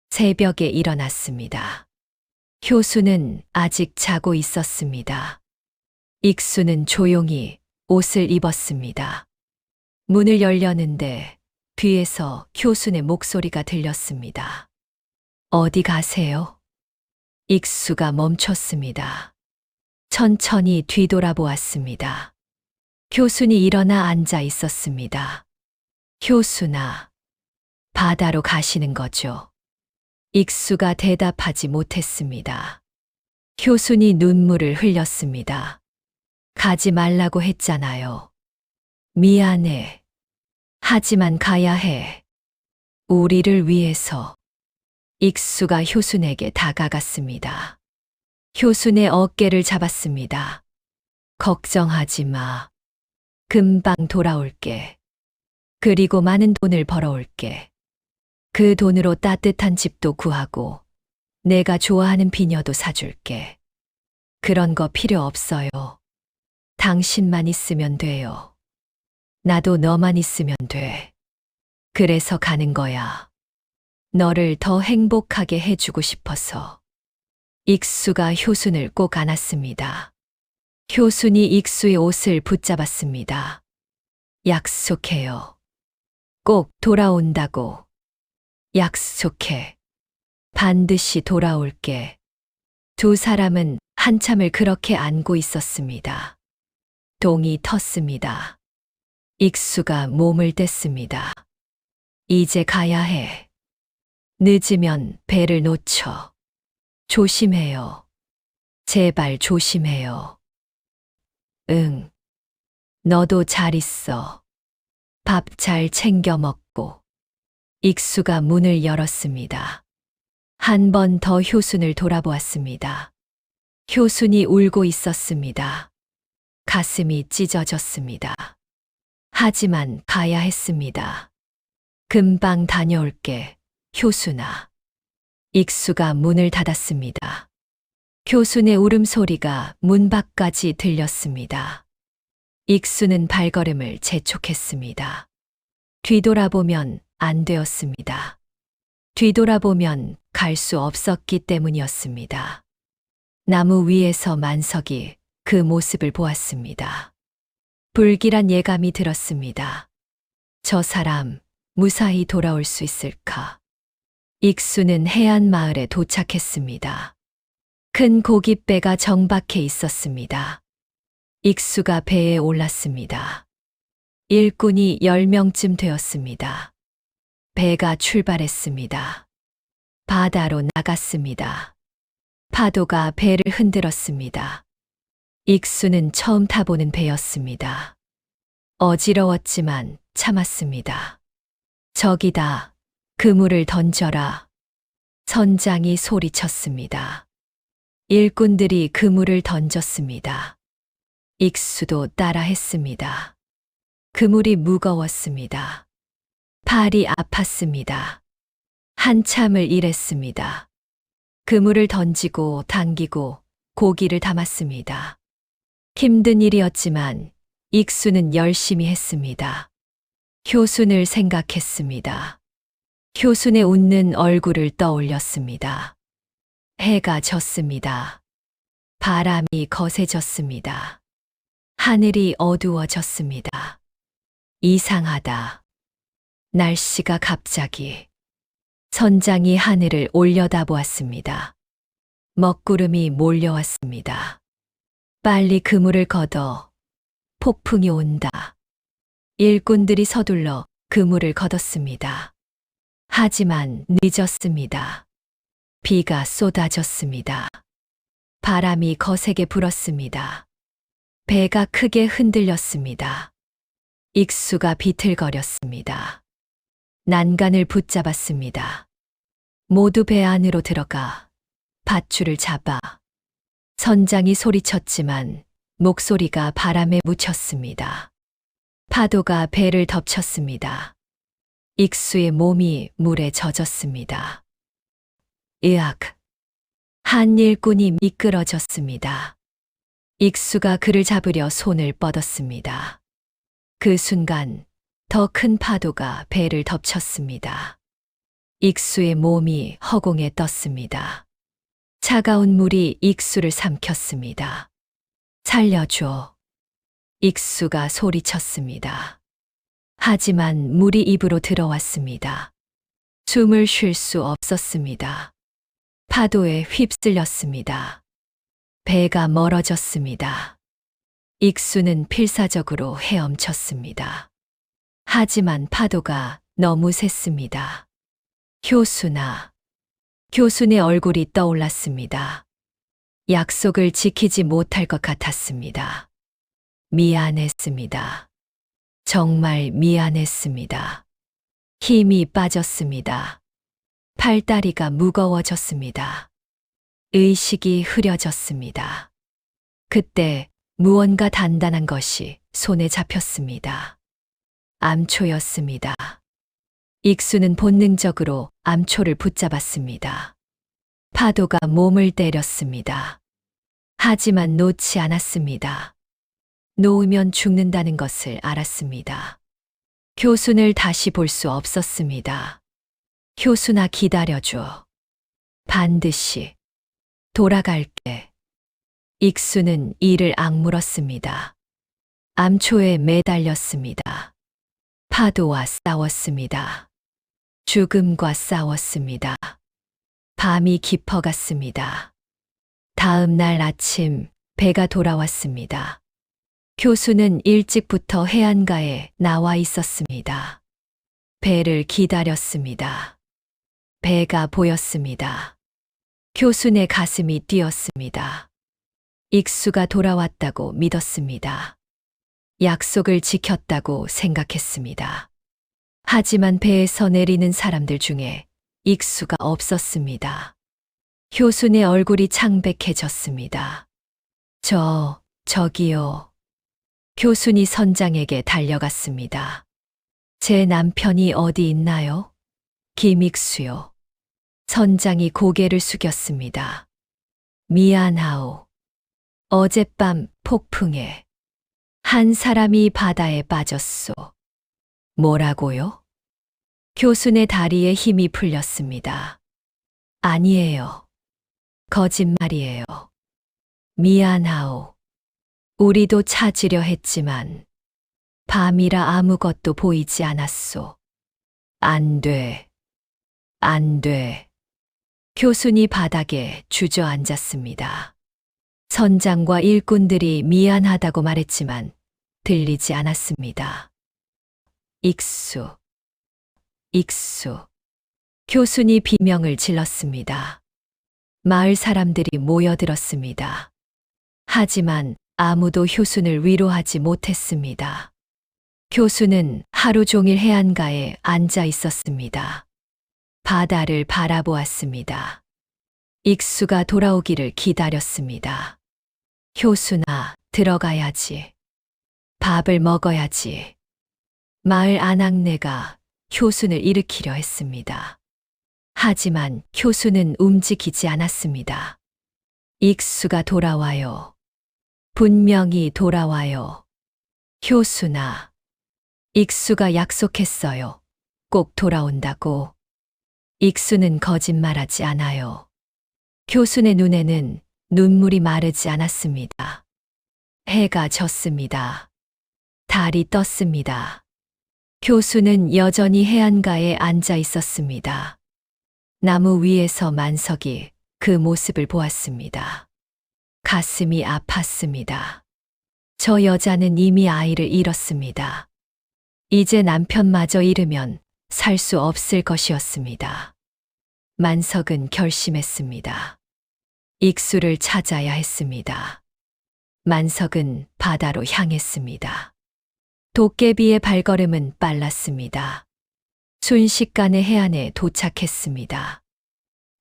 새벽에 일어났습니다. 효수는 아직 자고 있었습니다. 익수는 조용히 옷을 입었습니다. 문을 열려는데 뒤에서 효순의 목소리가 들렸습니다. 어디 가세요? 익수가 멈췄습니다. 천천히 뒤돌아보았습니다. 효순이 일어나 앉아 있었습니다. 효순아, 바다로 가시는 거죠? 익수가 대답하지 못했습니다. 효순이 눈물을 흘렸습니다. 가지 말라고 했잖아요. 미안해. 하지만 가야 해. 우리를 위해서. 익수가 효순에게 다가갔습니다. 효순의 어깨를 잡았습니다. 걱정하지 마. 금방 돌아올게. 그리고 많은 돈을 벌어올게. 그 돈으로 따뜻한 집도 구하고 내가 좋아하는 비녀도 사줄게. 그런 거 필요 없어요. 당신만 있으면 돼요. 나도 너만 있으면 돼. 그래서 가는 거야. 너를 더 행복하게 해주고 싶어서. 익수가 효순을 꼭 안았습니다. 효순이 익수의 옷을 붙잡았습니다. 약속해요. 꼭 돌아온다고. 약속해. 반드시 돌아올게. 두 사람은 한참을 그렇게 안고 있었습니다. 동이 텄습니다. 익수가 몸을 뗐습니다. 이제 가야 해. 늦으면 배를 놓쳐. 조심해요. 제발 조심해요. 응. 너도 잘 있어. 밥 잘 챙겨 먹고. 익수가 문을 열었습니다. 한 번 더 효순을 돌아보았습니다. 효순이 울고 있었습니다. 가슴이 찢어졌습니다. 하지만 가야 했습니다. 금방 다녀올게, 효순아. 익수가 문을 닫았습니다. 효순의 울음소리가 문 밖까지 들렸습니다. 익수는 발걸음을 재촉했습니다. 뒤돌아보면 안 되었습니다. 뒤돌아보면 갈 수 없었기 때문이었습니다. 나무 위에서 만석이 그 모습을 보았습니다. 불길한 예감이 들었습니다. 저 사람 무사히 돌아올 수 있을까? 익수는 해안 마을에 도착했습니다. 큰 고깃배가 정박해 있었습니다. 익수가 배에 올랐습니다. 일꾼이 10명쯤 되었습니다. 배가 출발했습니다. 바다로 나갔습니다. 파도가 배를 흔들었습니다. 익수는 처음 타보는 배였습니다. 어지러웠지만 참았습니다. 저기다, 그물을 던져라. 선장이 소리쳤습니다. 일꾼들이 그물을 던졌습니다. 익수도 따라 했습니다. 그물이 무거웠습니다. 팔이 아팠습니다. 한참을 일했습니다. 그물을 던지고 당기고 고기를 담았습니다. 힘든 일이었지만 익수는 열심히 했습니다. 효순을 생각했습니다. 효순의 웃는 얼굴을 떠올렸습니다. 해가 졌습니다. 바람이 거세졌습니다. 하늘이 어두워졌습니다. 이상하다. 날씨가 갑자기. 선장이 하늘을 올려다보았습니다. 먹구름이 몰려왔습니다. 빨리 그물을 걷어. 폭풍이 온다. 일꾼들이 서둘러 그물을 걷었습니다. 하지만 늦었습니다. 비가 쏟아졌습니다. 바람이 거세게 불었습니다. 배가 크게 흔들렸습니다. 익수가 비틀거렸습니다. 난간을 붙잡았습니다. 모두 배 안으로 들어가 밧줄을 잡아. 선장이 소리쳤지만 목소리가 바람에 묻혔습니다. 파도가 배를 덮쳤습니다. 익수의 몸이 물에 젖었습니다. 으악! 한 일꾼이 미끄러졌습니다. 익수가 그를 잡으려 손을 뻗었습니다. 그 순간 더 큰 파도가 배를 덮쳤습니다. 익수의 몸이 허공에 떴습니다. 차가운 물이 익수를 삼켰습니다. 살려줘. 익수가 소리쳤습니다. 하지만 물이 입으로 들어왔습니다. 숨을 쉴 수 없었습니다. 파도에 휩쓸렸습니다. 배가 멀어졌습니다. 익수는 필사적으로 헤엄쳤습니다. 하지만 파도가 너무 셌습니다. 효순아. 교순의 얼굴이 떠올랐습니다. 약속을 지키지 못할 것 같았습니다. 미안했습니다. 정말 미안했습니다. 힘이 빠졌습니다. 팔다리가 무거워졌습니다. 의식이 흐려졌습니다. 그때 무언가 단단한 것이 손에 잡혔습니다. 암초였습니다. 익수는 본능적으로 암초를 붙잡았습니다. 파도가 몸을 때렸습니다. 하지만 놓지 않았습니다. 놓으면 죽는다는 것을 알았습니다. 효순을 다시 볼 수 없었습니다. 효순아, 기다려줘. 반드시 돌아갈게. 익수는 이를 악물었습니다. 암초에 매달렸습니다. 파도와 싸웠습니다. 죽음과 싸웠습니다. 밤이 깊어갔습니다. 다음 날 아침 배가 돌아왔습니다. 교수는 일찍부터 해안가에 나와 있었습니다. 배를 기다렸습니다. 배가 보였습니다. 교순의 가슴이 뛰었습니다. 익수가 돌아왔다고 믿었습니다. 약속을 지켰다고 생각했습니다. 하지만 배에서 내리는 사람들 중에 익수가 없었습니다. 효순의 얼굴이 창백해졌습니다. 저기요. 교순이 선장에게 달려갔습니다. 제 남편이 어디 있나요? 김익수요. 선장이 고개를 숙였습니다. 미안하오. 어젯밤 폭풍에 한 사람이 바다에 빠졌소. 뭐라고요? 교순의 다리에 힘이 풀렸습니다. 아니에요. 거짓말이에요. 미안하오. 우리도 찾으려 했지만 밤이라 아무것도 보이지 않았소. 안 돼. 교순이 바닥에 주저앉았습니다. 선장과 일꾼들이 미안하다고 말했지만 들리지 않았습니다. 익수. 교순이 비명을 질렀습니다. 마을 사람들이 모여들었습니다. 하지만 아무도 효순을 위로하지 못했습니다. 교순은 하루 종일 해안가에 앉아 있었습니다. 바다를 바라보았습니다. 익수가 돌아오기를 기다렸습니다. 효순아, 들어가야지. 밥을 먹어야지. 마을 아낙네가 효순을 일으키려 했습니다. 하지만 효순은 움직이지 않았습니다. 익수가 돌아와요. 분명히 돌아와요. 효순아. 익수가 약속했어요. 꼭 돌아온다고. 익수는 거짓말하지 않아요. 교순의 눈에는 눈물이 마르지 않았습니다. 해가 졌습니다. 달이 떴습니다. 교순은 여전히 해안가에 앉아 있었습니다. 나무 위에서 만석이 그 모습을 보았습니다. 가슴이 아팠습니다. 저 여자는 이미 아이를 잃었습니다. 이제 남편마저 잃으면 살 수 없을 것이었습니다. 만석은 결심했습니다. 익수를 찾아야 했습니다. 만석은 바다로 향했습니다. 도깨비의 발걸음은 빨랐습니다. 순식간에 해안에 도착했습니다.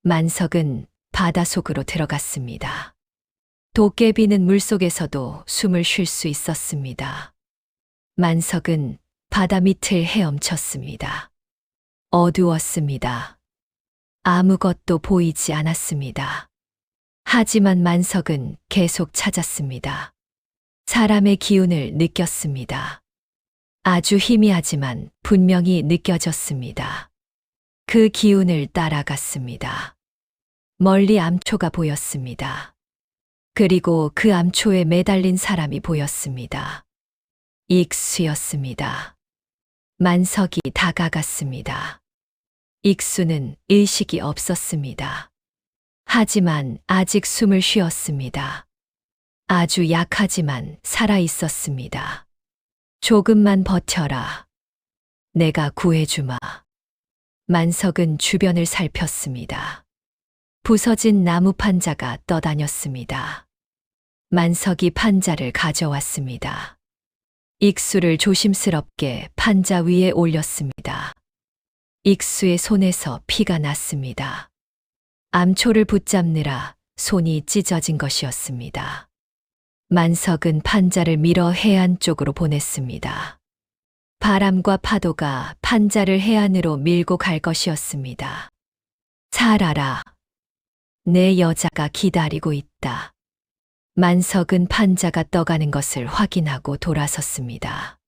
만석은 바닷속으로 들어갔습니다. 도깨비는 물속에서도 숨을 쉴 수 있었습니다. 만석은 바다 밑을 헤엄쳤습니다. 어두웠습니다. 아무것도 보이지 않았습니다. 하지만 만석은 계속 찾았습니다. 사람의 기운을 느꼈습니다. 아주 희미하지만 분명히 느껴졌습니다. 그 기운을 따라갔습니다. 멀리 암초가 보였습니다. 그리고 그 암초에 매달린 사람이 보였습니다. 익수였습니다. 만석이 다가갔습니다. 익수는 의식이 없었습니다. 하지만 아직 숨을 쉬었습니다. 아주 약하지만 살아 있었습니다. 조금만 버텨라. 내가 구해주마. 만석은 주변을 살폈습니다. 부서진 나무 판자가 떠다녔습니다. 만석이 판자를 가져왔습니다. 익수를 조심스럽게 판자 위에 올렸습니다. 익수의 손에서 피가 났습니다. 암초를 붙잡느라 손이 찢어진 것이었습니다. 만석은 판자를 밀어 해안 쪽으로 보냈습니다. 바람과 파도가 판자를 해안으로 밀고 갈 것이었습니다. 살아라. 내 여자가 기다리고 있다. 만석은 판자가 떠가는 것을 확인하고 돌아섰습니다.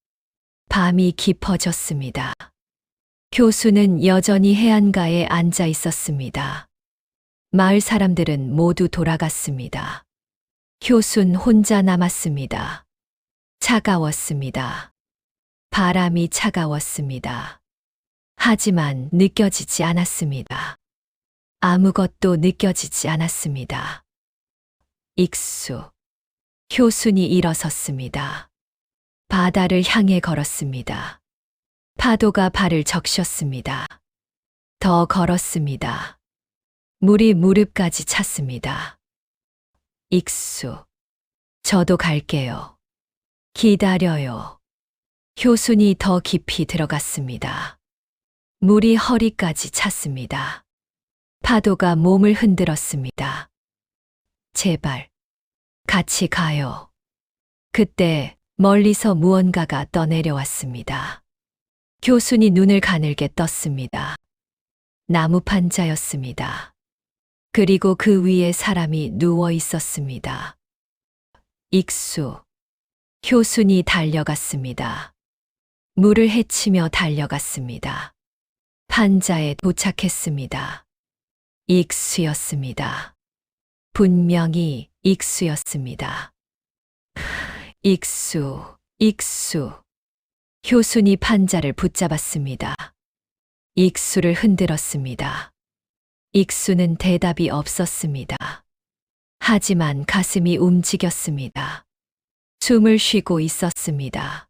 밤이 깊어졌습니다. 교수는 여전히 해안가에 앉아 있었습니다. 마을 사람들은 모두 돌아갔습니다. 효순 혼자 남았습니다. 차가웠습니다. 바람이 차가웠습니다. 하지만 느껴지지 않았습니다. 아무것도 느껴지지 않았습니다. 익수. 효순이 일어섰습니다. 바다를 향해 걸었습니다. 파도가 발을 적셨습니다. 더 걸었습니다. 물이 무릎까지 찼습니다. 익수. 저도 갈게요. 기다려요. 효순이 더 깊이 들어갔습니다. 물이 허리까지 찼습니다. 파도가 몸을 흔들었습니다. 제발, 같이 가요. 그때 멀리서 무언가가 떠내려왔습니다. 교순이 눈을 가늘게 떴습니다. 나무 판자였습니다. 그리고 그 위에 사람이 누워 있었습니다. 익수. 효순이 달려갔습니다. 물을 헤치며 달려갔습니다. 판자에 도착했습니다. 익수였습니다. 분명히 익수였습니다. 익수, 익수. 효순이 판자를 붙잡았습니다. 익수를 흔들었습니다. 익수는 대답이 없었습니다. 하지만 가슴이 움직였습니다. 숨을 쉬고 있었습니다.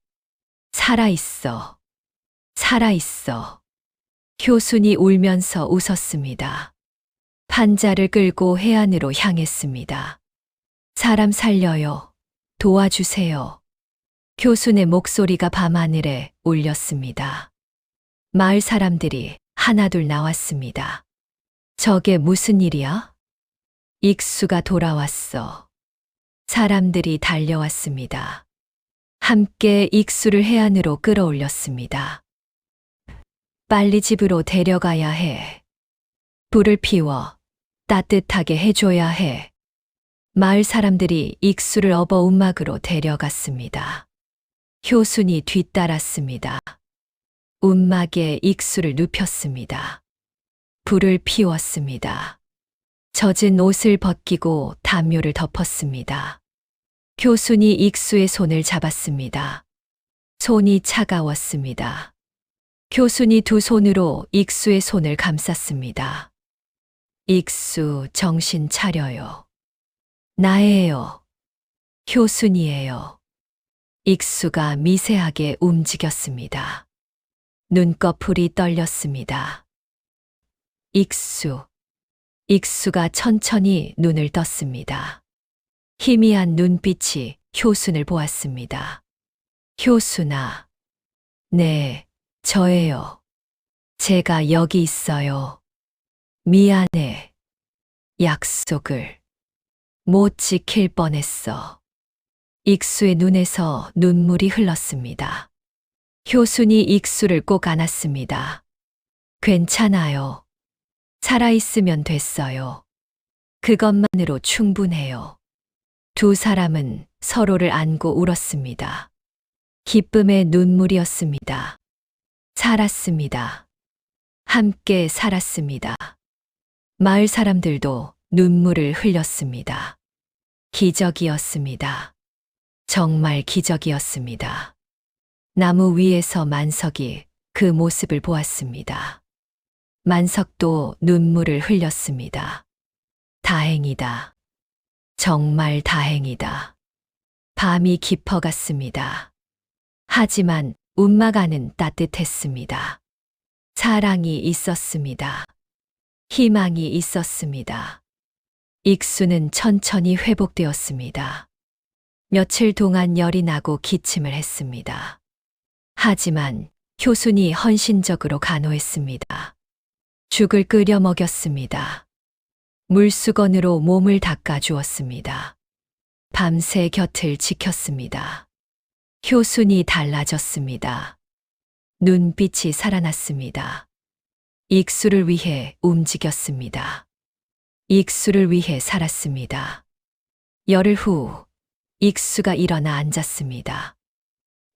살아있어. 살아있어. 효순이 울면서 웃었습니다. 판자를 끌고 해안으로 향했습니다. 사람 살려요. 도와주세요. 효순의 목소리가 밤하늘에 울렸습니다. 마을 사람들이 하나둘 나왔습니다. 저게 무슨 일이야? 익수가 돌아왔어. 사람들이 달려왔습니다. 함께 익수를 해안으로 끌어올렸습니다. 빨리 집으로 데려가야 해. 불을 피워 따뜻하게 해줘야 해. 마을 사람들이 익수를 업어 움막으로 데려갔습니다. 효순이 뒤따랐습니다. 움막에 익수를 눕혔습니다. 불을 피웠습니다. 젖은 옷을 벗기고 담요를 덮었습니다. 효순이 익수의 손을 잡았습니다. 손이 차가웠습니다. 효순이 두 손으로 익수의 손을 감쌌습니다. 익수, 정신 차려요. 나예요. 효순이에요. 익수가 미세하게 움직였습니다. 눈꺼풀이 떨렸습니다. 익수. 익수가 천천히 눈을 떴습니다. 희미한 눈빛이 효순을 보았습니다. 효순아. 네, 저예요. 제가 여기 있어요. 미안해. 약속을 못 지킬 뻔했어. 익수의 눈에서 눈물이 흘렀습니다. 효순이 익수를 꼭 안았습니다. 괜찮아요. 살아있으면 됐어요. 그것만으로 충분해요. 두 사람은 서로를 안고 울었습니다. 기쁨의 눈물이었습니다. 살았습니다. 함께 살았습니다. 마을 사람들도 눈물을 흘렸습니다. 기적이었습니다. 정말 기적이었습니다. 나무 위에서 만석이 그 모습을 보았습니다. 만석도 눈물을 흘렸습니다. 다행이다. 정말 다행이다. 밤이 깊어갔습니다. 하지만 움막안은 따뜻했습니다. 사랑이 있었습니다. 희망이 있었습니다. 익수는 천천히 회복되었습니다. 며칠 동안 열이 나고 기침을 했습니다. 하지만 효순이 헌신적으로 간호했습니다. 죽을 끓여 먹였습니다. 물수건으로 몸을 닦아 주었습니다. 밤새 곁을 지켰습니다. 효순이 달라졌습니다. 눈빛이 살아났습니다. 익수를 위해 움직였습니다. 익수를 위해 살았습니다. 열흘 후 익수가 일어나 앉았습니다.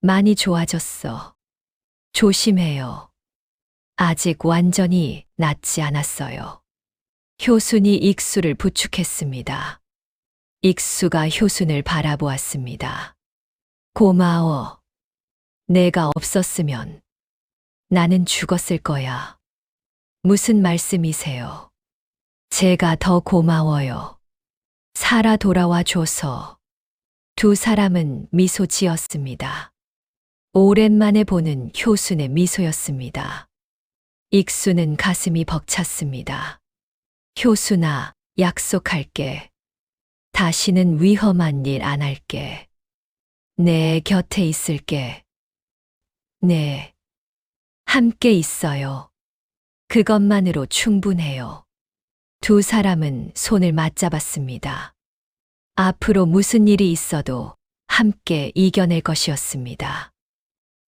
많이 좋아졌어. 조심해요. 아직 완전히 낫지 않았어요. 효순이 익수를 부축했습니다. 익수가 효순을 바라보았습니다. 고마워. 내가 없었으면 나는 죽었을 거야. 무슨 말씀이세요? 제가 더 고마워요. 살아 돌아와 줘서. 두 사람은 미소 지었습니다. 오랜만에 보는 효순의 미소였습니다. 익수는 가슴이 벅찼습니다. 효순아, 약속할게. 다시는 위험한 일 안 할게. 내 곁에 있을게. 네. 함께 있어요. 그것만으로 충분해요. 두 사람은 손을 맞잡았습니다. 앞으로 무슨 일이 있어도 함께 이겨낼 것이었습니다.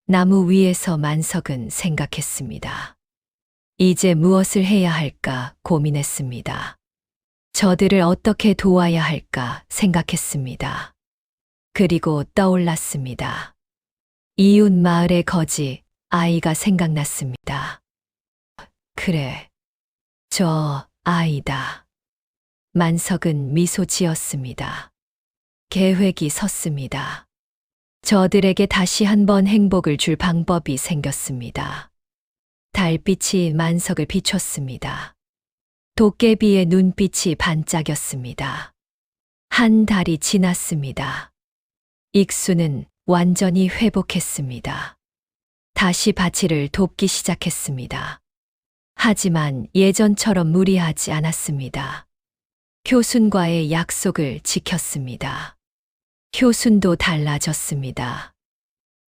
나무 위에서 만석은 생각했습니다. 이제 무엇을 해야 할까 고민했습니다. 저들을 어떻게 도와야 할까 생각했습니다. 그리고 떠올랐습니다. 이웃 마을의 거지 아이가 생각났습니다. 그래, 저 아이다. 만석은 미소 지었습니다. 계획이 섰습니다. 저들에게 다시 한번 행복을 줄 방법이 생겼습니다. 달빛이 만석을 비췄습니다. 도깨비의 눈빛이 반짝였습니다. 한 달이 지났습니다. 익수는 완전히 회복했습니다. 다시 바치를 돕기 시작했습니다. 하지만 예전처럼 무리하지 않았습니다. 효순과의 약속을 지켰습니다. 효순도 달라졌습니다.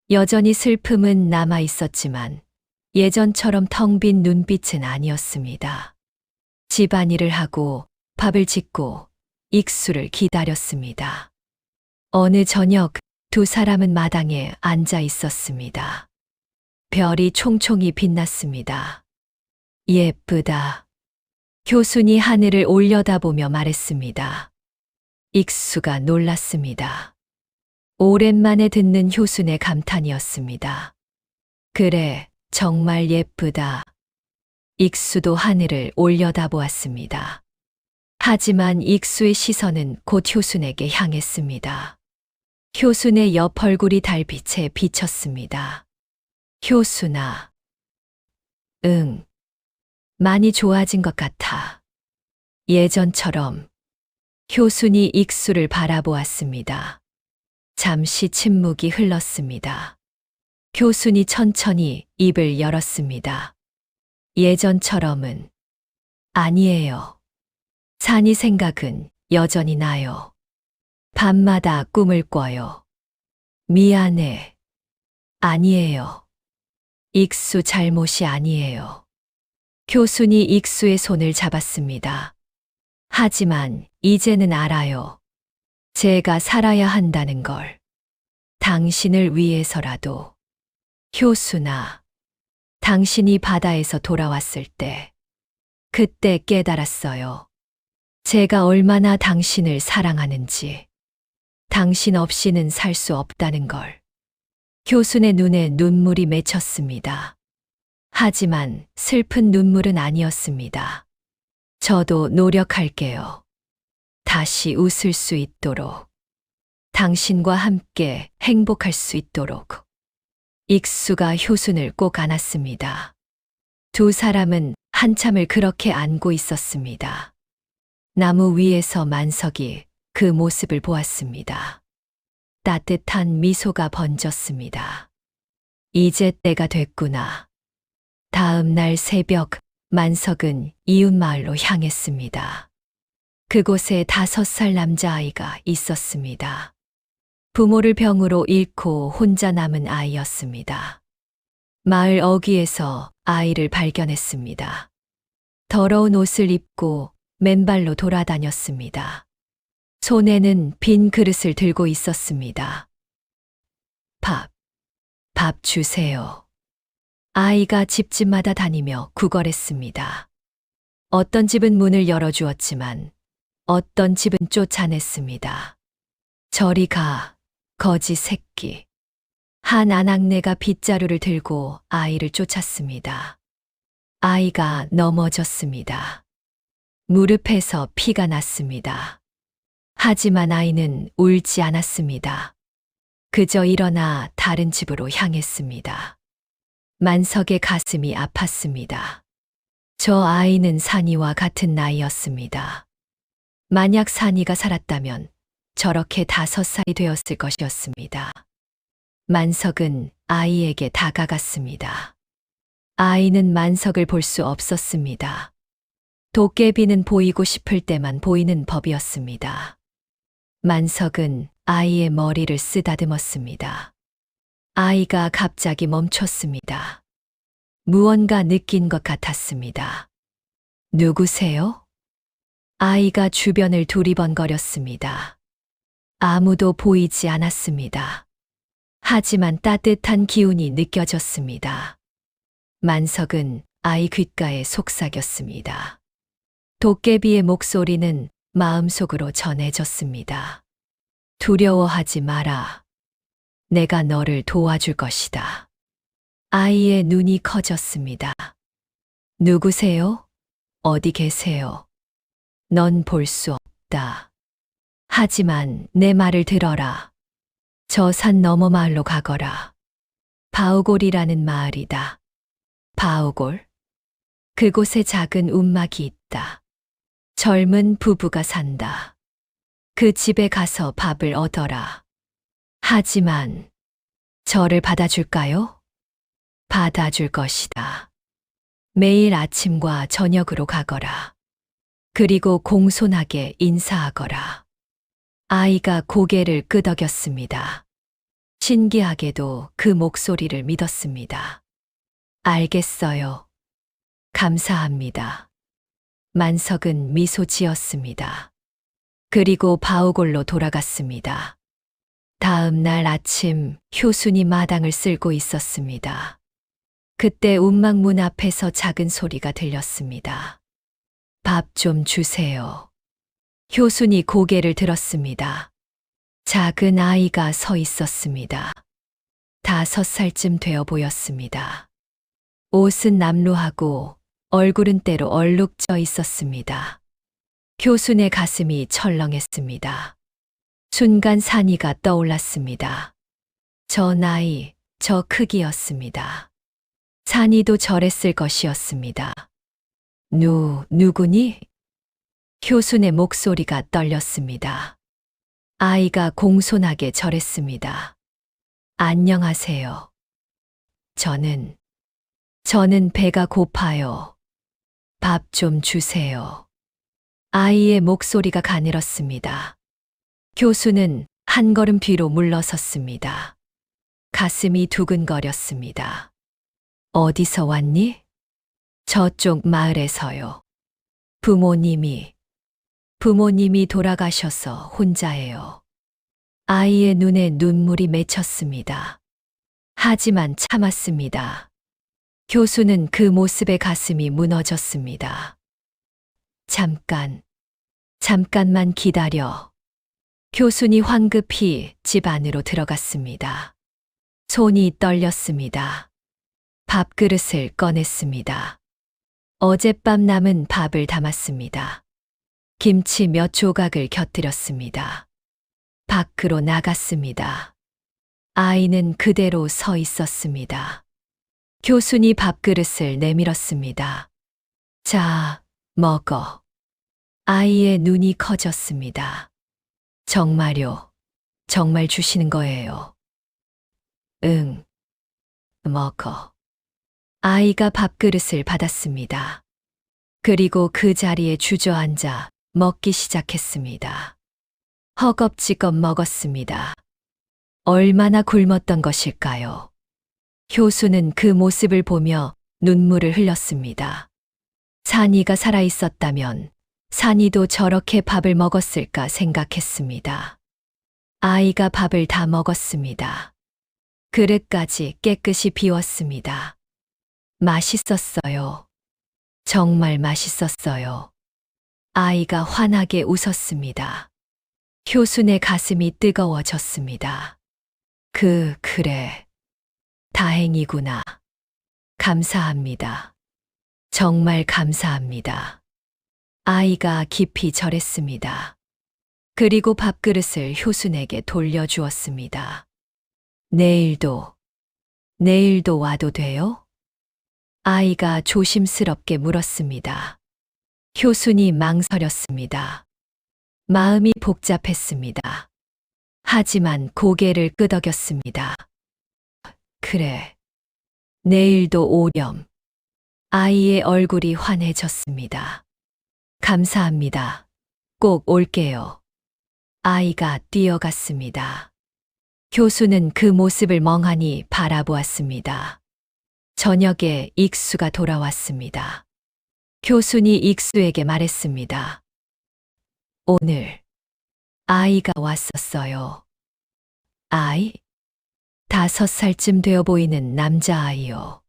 여전히 슬픔은 남아 있었지만 예전처럼 텅 빈 눈빛은 아니었습니다. 집안일을 하고 밥을 짓고 익수를 기다렸습니다. 어느 저녁 두 사람은 마당에 앉아 있었습니다. 별이 총총히 빛났습니다. 예쁘다. 효순이 하늘을 올려다보며 말했습니다. 익수가 놀랐습니다. 오랜만에 듣는 효순의 감탄이었습니다. 그래, 정말 예쁘다. 익수도 하늘을 올려다보았습니다. 하지만 익수의 시선은 곧 효순에게 향했습니다. 효순의 옆 얼굴이 달빛에 비쳤습니다. 효순아. 응. 많이 좋아진 것 같아. 예전처럼. 효순이 익수를 바라보았습니다. 잠시 침묵이 흘렀습니다. 효순이 천천히 입을 열었습니다. 예전처럼은 아니에요. 산이 생각은 여전히 나요. 밤마다 꿈을 꿔요. 미안해. 아니에요. 익수 잘못이 아니에요. 효순이 익수의 손을 잡았습니다. 하지만 이제는 알아요. 제가 살아야 한다는 걸. 당신을 위해서라도. 효순아, 당신이 바다에서 돌아왔을 때, 그때 깨달았어요. 제가 얼마나 당신을 사랑하는지. 당신 없이는 살 수 없다는 걸. 효순의 눈에 눈물이 맺혔습니다. 하지만 슬픈 눈물은 아니었습니다. 저도 노력할게요. 다시 웃을 수 있도록. 당신과 함께 행복할 수 있도록. 익수가 효순을 꼭 안았습니다. 두 사람은 한참을 그렇게 안고 있었습니다. 나무 위에서 만석이 그 모습을 보았습니다. 따뜻한 미소가 번졌습니다. 이제 때가 됐구나. 다음 날 새벽, 만석은 이웃마을로 향했습니다. 그곳에 5살 남자아이가 있었습니다. 부모를 병으로 잃고 혼자 남은 아이였습니다. 마을 어귀에서 아이를 발견했습니다. 더러운 옷을 입고 맨발로 돌아다녔습니다. 손에는 빈 그릇을 들고 있었습니다. 밥 주세요. 아이가 집집마다 다니며 구걸했습니다. 어떤 집은 문을 열어주었지만 어떤 집은 쫓아냈습니다. 저리 가, 거지 새끼. 한 아낙네가 빗자루를 들고 아이를 쫓았습니다. 아이가 넘어졌습니다. 무릎에서 피가 났습니다. 하지만 아이는 울지 않았습니다. 그저 일어나 다른 집으로 향했습니다. 만석의 가슴이 아팠습니다. 저 아이는 산이와 같은 나이였습니다. 만약 산이가 살았다면 저렇게 5살이 되었을 것이었습니다. 만석은 아이에게 다가갔습니다. 아이는 만석을 볼 수 없었습니다. 도깨비는 보이고 싶을 때만 보이는 법이었습니다. 만석은 아이의 머리를 쓰다듬었습니다. 아이가 갑자기 멈췄습니다. 무언가 느낀 것 같았습니다. 누구세요? 아이가 주변을 두리번거렸습니다. 아무도 보이지 않았습니다. 하지만 따뜻한 기운이 느껴졌습니다. 만석은 아이 귓가에 속삭였습니다. 도깨비의 목소리는 마음속으로 전해졌습니다. 두려워하지 마라. 내가 너를 도와줄 것이다. 아이의 눈이 커졌습니다. 누구세요? 어디 계세요? 넌 볼 수 없다. 하지만 내 말을 들어라. 저 산 너머 마을로 가거라. 바우골이라는 마을이다. 바우골? 그곳에 작은 움막이 있다. 젊은 부부가 산다. 그 집에 가서 밥을 얻어라. 하지만 저를 받아줄까요? 받아줄 것이다. 매일 아침과 저녁으로 가거라. 그리고 공손하게 인사하거라. 아이가 고개를 끄덕였습니다. 신기하게도 그 목소리를 믿었습니다. 알겠어요. 감사합니다. 만석은 미소 지었습니다. 그리고 바우골로 돌아갔습니다. 다음 날 아침 효순이 마당을 쓸고 있었습니다. 그때 움막문 앞에서 작은 소리가 들렸습니다. 밥 좀 주세요. 효순이 고개를 들었습니다. 작은 아이가 서 있었습니다. 5살쯤 되어 보였습니다. 옷은 남루하고 얼굴은 때로 얼룩져 있었습니다. 효순의 가슴이 철렁했습니다. 순간 산이가 떠올랐습니다. 저 나이, 저 크기였습니다. 산이도 저랬을 것이었습니다. 누구니? 효순의 목소리가 떨렸습니다. 아이가 공손하게 절했습니다. 안녕하세요. 저는 배가 고파요. 밥 좀 주세요. 아이의 목소리가 가늘었습니다. 효순은 한 걸음 뒤로 물러섰습니다. 가슴이 두근거렸습니다. 어디서 왔니? 저쪽 마을에서요. 부모님이 돌아가셔서 혼자예요. 아이의 눈에 눈물이 맺혔습니다. 하지만 참았습니다. 효순은 그 모습에 가슴이 무너졌습니다. 잠깐만 기다려. 효순이 황급히 집 안으로 들어갔습니다. 손이 떨렸습니다. 밥그릇을 꺼냈습니다. 어젯밤 남은 밥을 담았습니다. 김치 몇 조각을 곁들였습니다. 밖으로 나갔습니다. 아이는 그대로 서 있었습니다. 효순이 밥그릇을 내밀었습니다. 자, 먹어. 아이의 눈이 커졌습니다. 정말요? 정말 주시는 거예요. 응. 먹어. 아이가 밥그릇을 받았습니다. 그리고 그 자리에 주저앉아 먹기 시작했습니다. 허겁지겁 먹었습니다. 얼마나 굶었던 것일까요? 효수는 그 모습을 보며 눈물을 흘렸습니다. 산이가 살아있었다면 산이도 저렇게 밥을 먹었을까 생각했습니다. 아이가 밥을 다 먹었습니다. 그릇까지 깨끗이 비웠습니다. 맛있었어요. 정말 맛있었어요. 아이가 환하게 웃었습니다. 효순의 가슴이 뜨거워졌습니다. 그래. 다행이구나. 감사합니다. 정말 감사합니다. 아이가 깊이 절했습니다. 그리고 밥그릇을 효순에게 돌려주었습니다. 내일도 와도 돼요? 아이가 조심스럽게 물었습니다. 효순이 망설였습니다. 마음이 복잡했습니다. 하지만 고개를 끄덕였습니다. 그래. 내일도 오렴. 아이의 얼굴이 환해졌습니다. 감사합니다. 꼭 올게요. 아이가 뛰어갔습니다. 효수는 그 모습을 멍하니 바라보았습니다. 저녁에 익수가 돌아왔습니다. 효순이 익수에게 말했습니다. 오늘 아이가 왔었어요. 아이? 5살쯤 되어 보이는 남자아이요.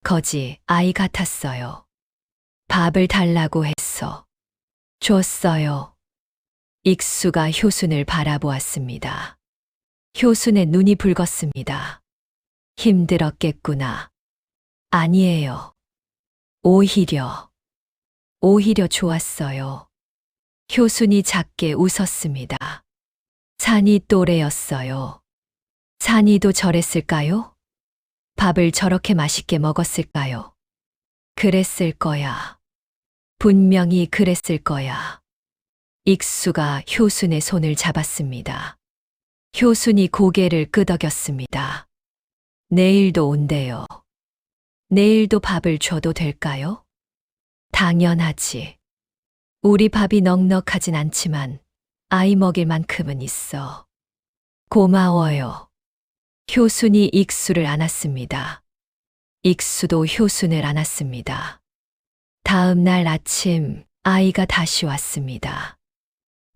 거지 아이 같았어요. 밥을 달라고 했어. 줬어요. 익수가 효순을 바라보았습니다. 효순의 눈이 붉었습니다. 힘들었겠구나. 아니에요. 오히려 좋았어요. 효순이 작게 웃었습니다. 산이 또래였어요. 산이도 저랬을까요? 밥을 저렇게 맛있게 먹었을까요? 그랬을 거야. 분명히 그랬을 거야. 익수가 효순의 손을 잡았습니다. 효순이 고개를 끄덕였습니다. 내일도 온대요. 내일도 밥을 줘도 될까요? 당연하지. 우리 밥이 넉넉하진 않지만 아이 먹일 만큼은 있어. 고마워요. 효순이 익수를 안았습니다. 익수도 효순을 안았습니다. 다음 날 아침 아이가 다시 왔습니다.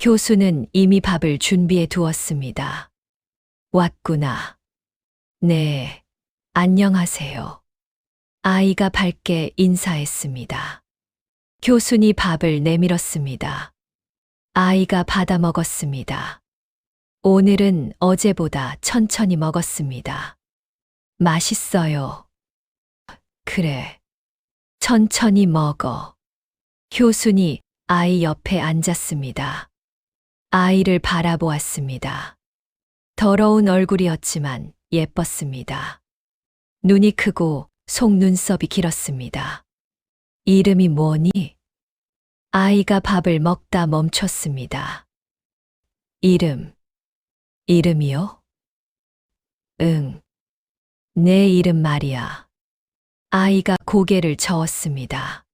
효순은 이미 밥을 준비해 두었습니다. 왔구나. 네, 안녕하세요. 아이가 밝게 인사했습니다. 효순이 밥을 내밀었습니다. 아이가 받아 먹었습니다. 오늘은 어제보다 천천히 먹었습니다. 맛있어요. 그래. 천천히 먹어. 효순이 아이 옆에 앉았습니다. 아이를 바라보았습니다. 더러운 얼굴이었지만 예뻤습니다. 눈이 크고 속눈썹이 길었습니다. 이름이 뭐니? 아이가 밥을 먹다 멈췄습니다. 이름이요? 응. 내 이름 말이야. 아이가 고개를 저었습니다.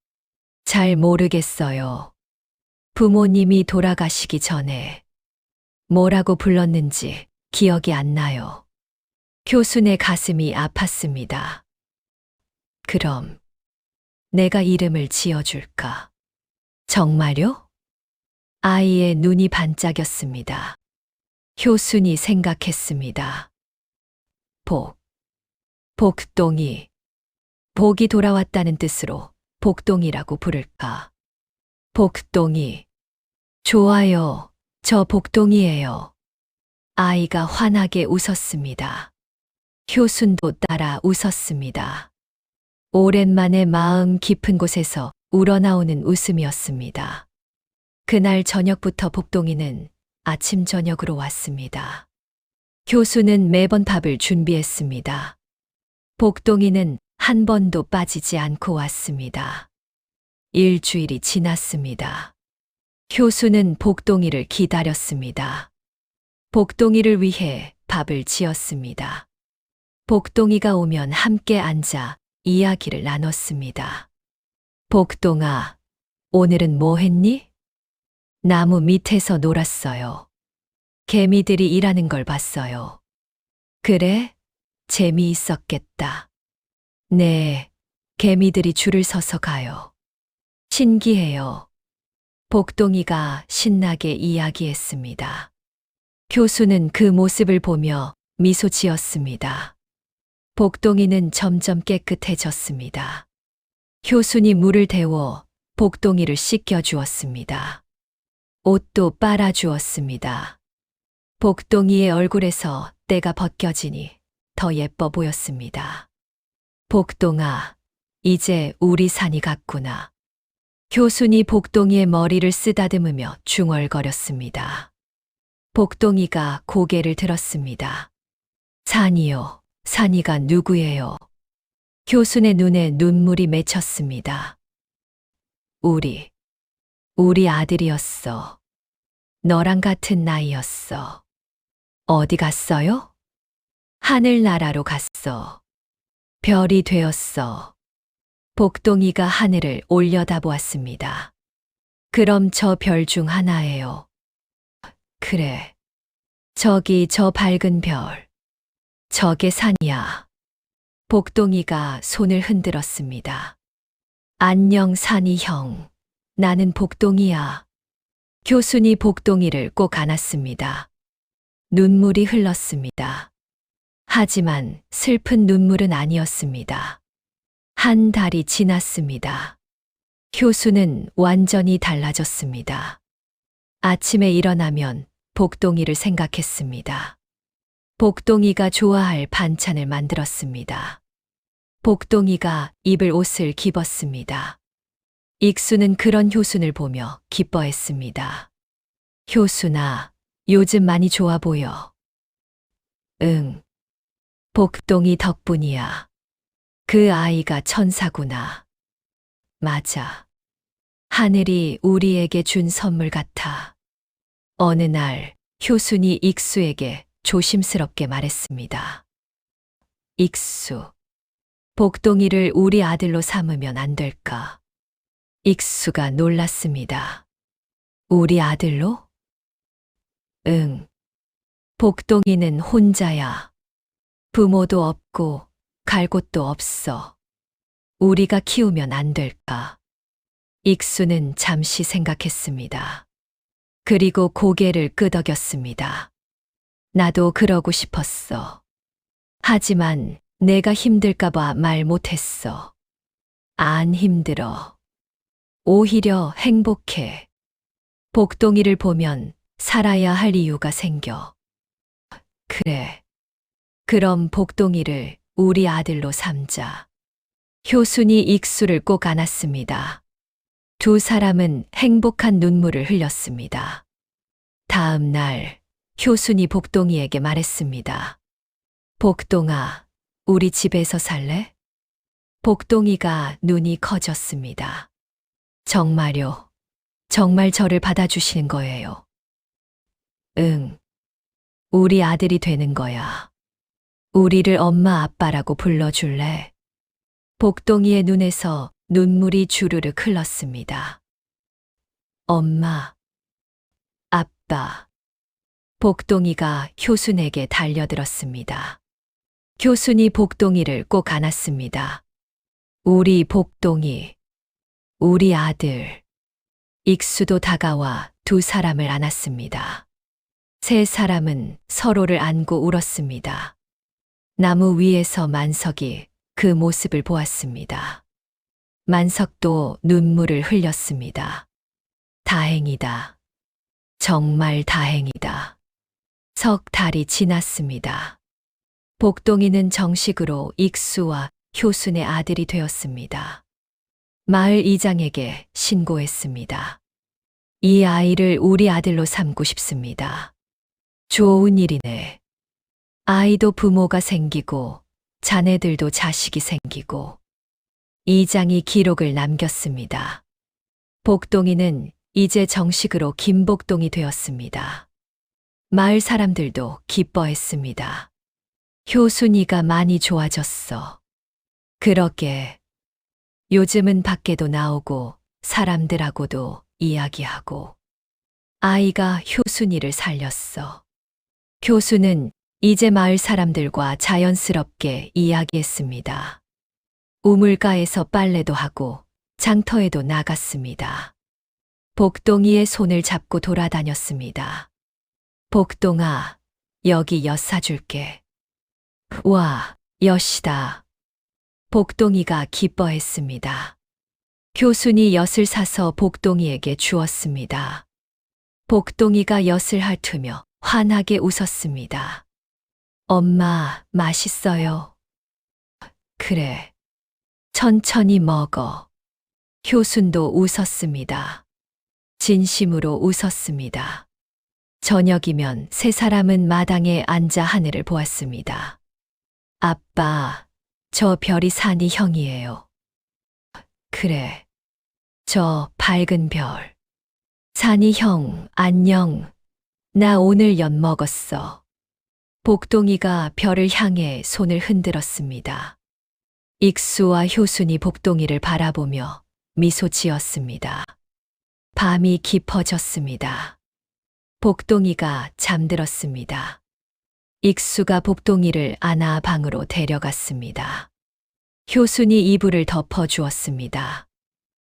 잘 모르겠어요. 부모님이 돌아가시기 전에 뭐라고 불렀는지 기억이 안 나요. 효순의 가슴이 아팠습니다. 그럼 내가 이름을 지어줄까? 정말요? 아이의 눈이 반짝였습니다. 효순이 생각했습니다. 복동이. 복이 돌아왔다는 뜻으로 복동이라고 부를까? 복동이. 좋아요. 저 복동이에요. 아이가 환하게 웃었습니다. 효순도 따라 웃었습니다. 오랜만에 마음 깊은 곳에서 우러나오는 웃음이었습니다. 그날 저녁부터 복동이는 아침 저녁으로 왔습니다. 효순은 매번 밥을 준비했습니다. 복동이는 한 번도 빠지지 않고 왔습니다. 일주일이 지났습니다. 효순은 복동이를 기다렸습니다. 복동이를 위해 밥을 지었습니다. 복동이가 오면 함께 앉아 이야기를 나눴습니다. 복동아, 오늘은 뭐 했니? 나무 밑에서 놀았어요. 개미들이 일하는 걸 봤어요. 그래? 재미있었겠다. 네, 개미들이 줄을 서서 가요. 신기해요. 복동이가 신나게 이야기했습니다. 교수는 그 모습을 보며 미소 지었습니다. 복동이는 점점 깨끗해졌습니다. 효순이 물을 데워 복동이를 씻겨 주었습니다. 옷도 빨아 주었습니다. 복동이의 얼굴에서 때가 벗겨지니 더 예뻐 보였습니다. 복동아, 이제 우리 산이 갔구나. 효순이 복동이의 머리를 쓰다듬으며 중얼거렸습니다. 복동이가 고개를 들었습니다. 산이요, 산이가 누구예요? 효순의 눈에 눈물이 맺혔습니다. 우리 아들이었어. 너랑 같은 나이였어. 어디 갔어요? 하늘나라로 갔어. 별이 되었어. 복동이가 하늘을 올려다보았습니다. 그럼 저 별 중 하나예요. 그래. 저기 저 밝은 별. 저게 산이야. 복동이가 손을 흔들었습니다. 안녕 산이 형. 나는 복동이야. 교순이 복동이를 꼭 안았습니다. 눈물이 흘렀습니다. 하지만 슬픈 눈물은 아니었습니다. 한 달이 지났습니다. 효수는 완전히 달라졌습니다. 아침에 일어나면 복동이를 생각했습니다. 복동이가 좋아할 반찬을 만들었습니다. 복동이가 입을 옷을 입었습니다. 익수는 그런 효순을 보며 기뻐했습니다. 효순아, 요즘 많이 좋아 보여. 응. 복동이 덕분이야. 그 아이가 천사구나. 맞아. 하늘이 우리에게 준 선물 같아. 어느 날 효순이 익수에게 조심스럽게 말했습니다. 익수, 복동이를 우리 아들로 삼으면 안 될까? 익수가 놀랐습니다. 우리 아들로? 응. 복동이는 혼자야. 부모도 없고 갈 곳도 없어. 우리가 키우면 안 될까? 익수는 잠시 생각했습니다. 그리고 고개를 끄덕였습니다. 나도 그러고 싶었어. 하지만 내가 힘들까봐 말 못했어. 안 힘들어. 오히려 행복해. 복동이를 보면 살아야 할 이유가 생겨. 그래. 그럼 복동이를 우리 아들로 삼자. 효순이 익수를 꼭 안았습니다. 두 사람은 행복한 눈물을 흘렸습니다. 다음 날 효순이 복동이에게 말했습니다. 복동아, 우리 집에서 살래? 복동이가 눈이 커졌습니다. 정말요? 정말 저를 받아주시는 거예요? 응. 우리 아들이 되는 거야. 우리를 엄마 아빠라고 불러줄래? 복동이의 눈에서 눈물이 주르륵 흘렀습니다. 엄마, 아빠. 복동이가 효순에게 달려들었습니다. 효순이 복동이를 꼭 안았습니다. 우리 복동이, 우리 아들. 익수도 다가와 두 사람을 안았습니다. 세 사람은 서로를 안고 울었습니다. 나무 위에서 만석이 그 모습을 보았습니다. 만석도 눈물을 흘렸습니다. 다행이다. 정말 다행이다. 석 달이 지났습니다. 복동이는 정식으로 익수와 효순의 아들이 되었습니다. 마을 이장에게 신고했습니다. 이 아이를 우리 아들로 삼고 싶습니다. 좋은 일이네. 아이도 부모가 생기고 자네들도 자식이 생기고. 이장이 기록을 남겼습니다. 복동이는 이제 정식으로 김복동이 되었습니다. 마을 사람들도 기뻐했습니다. 효순이가 많이 좋아졌어. 그러게 요즘은 밖에도 나오고 사람들하고도 이야기하고 아이가 효순이를 살렸어. 교수는 이제 마을 사람들과 자연스럽게 이야기했습니다. 우물가에서 빨래도 하고 장터에도 나갔습니다. 복동이의 손을 잡고 돌아다녔습니다. 복동아, 여기 엿 사줄게. 와, 엿이다. 복동이가 기뻐했습니다. 교순이 엿을 사서 복동이에게 주었습니다. 복동이가 엿을 핥으며 환하게 웃었습니다. 엄마, 맛있어요. 그래. 천천히 먹어. 효순도 웃었습니다. 진심으로 웃었습니다. 저녁이면 세 사람은 마당에 앉아 하늘을 보았습니다. 아빠, 저 별이 산이 형이에요. 그래. 저 밝은 별. 산이 형, 안녕. 나 오늘 엿 먹었어. 복동이가 별을 향해 손을 흔들었습니다. 익수와 효순이 복동이를 바라보며 미소 지었습니다. 밤이 깊어졌습니다. 복동이가 잠들었습니다. 익수가 복동이를 안아 방으로 데려갔습니다. 효순이 이불을 덮어주었습니다.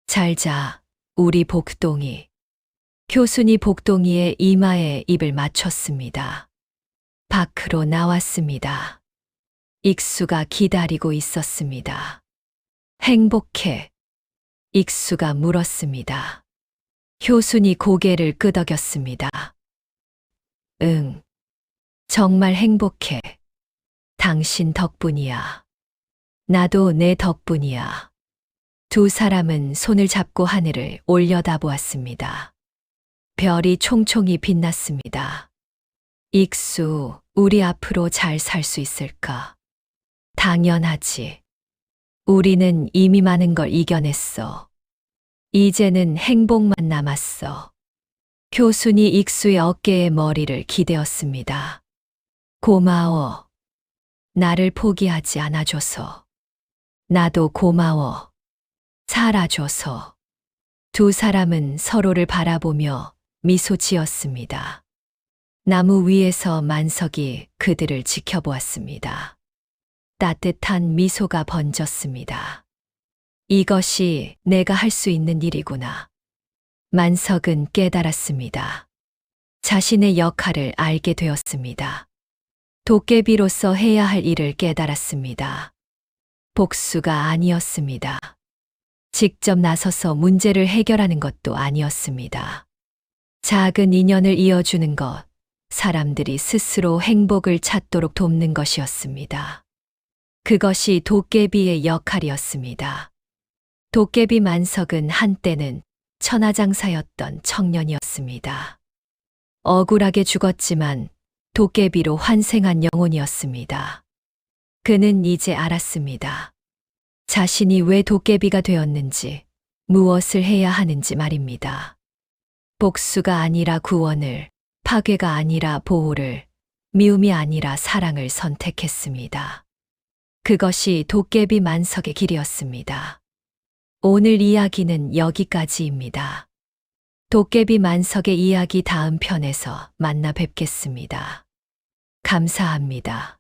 잘 자, 우리 복동이. 효순이 복동이의 이마에 입을 맞췄습니다. 밖으로 나왔습니다. 익수가 기다리고 있었습니다. 행복해. 익수가 물었습니다. 효순이 고개를 끄덕였습니다. 응. 정말 행복해. 당신 덕분이야. 나도 내 덕분이야. 두 사람은 손을 잡고 하늘을 올려다보았습니다. 별이 총총히 빛났습니다. 익수, 우리 앞으로 잘 살 수 있을까? 당연하지. 우리는 이미 많은 걸 이겨냈어. 이제는 행복만 남았어. 교순이 익수의 어깨에 머리를 기대었습니다. 고마워. 나를 포기하지 않아줘서. 나도 고마워. 살아줘서. 두 사람은 서로를 바라보며 미소 지었습니다. 나무 위에서 만석이 그들을 지켜보았습니다. 따뜻한 미소가 번졌습니다. 이것이 내가 할 수 있는 일이구나. 만석은 깨달았습니다. 자신의 역할을 알게 되었습니다. 도깨비로서 해야 할 일을 깨달았습니다. 복수가 아니었습니다. 직접 나서서 문제를 해결하는 것도 아니었습니다. 작은 인연을 이어주는 것, 사람들이 스스로 행복을 찾도록 돕는 것이었습니다. 그것이 도깨비의 역할이었습니다. 도깨비 만석은 한때는 천하장사였던 청년이었습니다. 억울하게 죽었지만 도깨비로 환생한 영혼이었습니다. 그는 이제 알았습니다. 자신이 왜 도깨비가 되었는지, 무엇을 해야 하는지 말입니다. 복수가 아니라 구원을, 파괴가 아니라 보호를, 미움이 아니라 사랑을 선택했습니다. 그것이 도깨비 만석의 길이었습니다. 오늘 이야기는 여기까지입니다. 도깨비 만석의 이야기 다음 편에서 만나 뵙겠습니다. 감사합니다.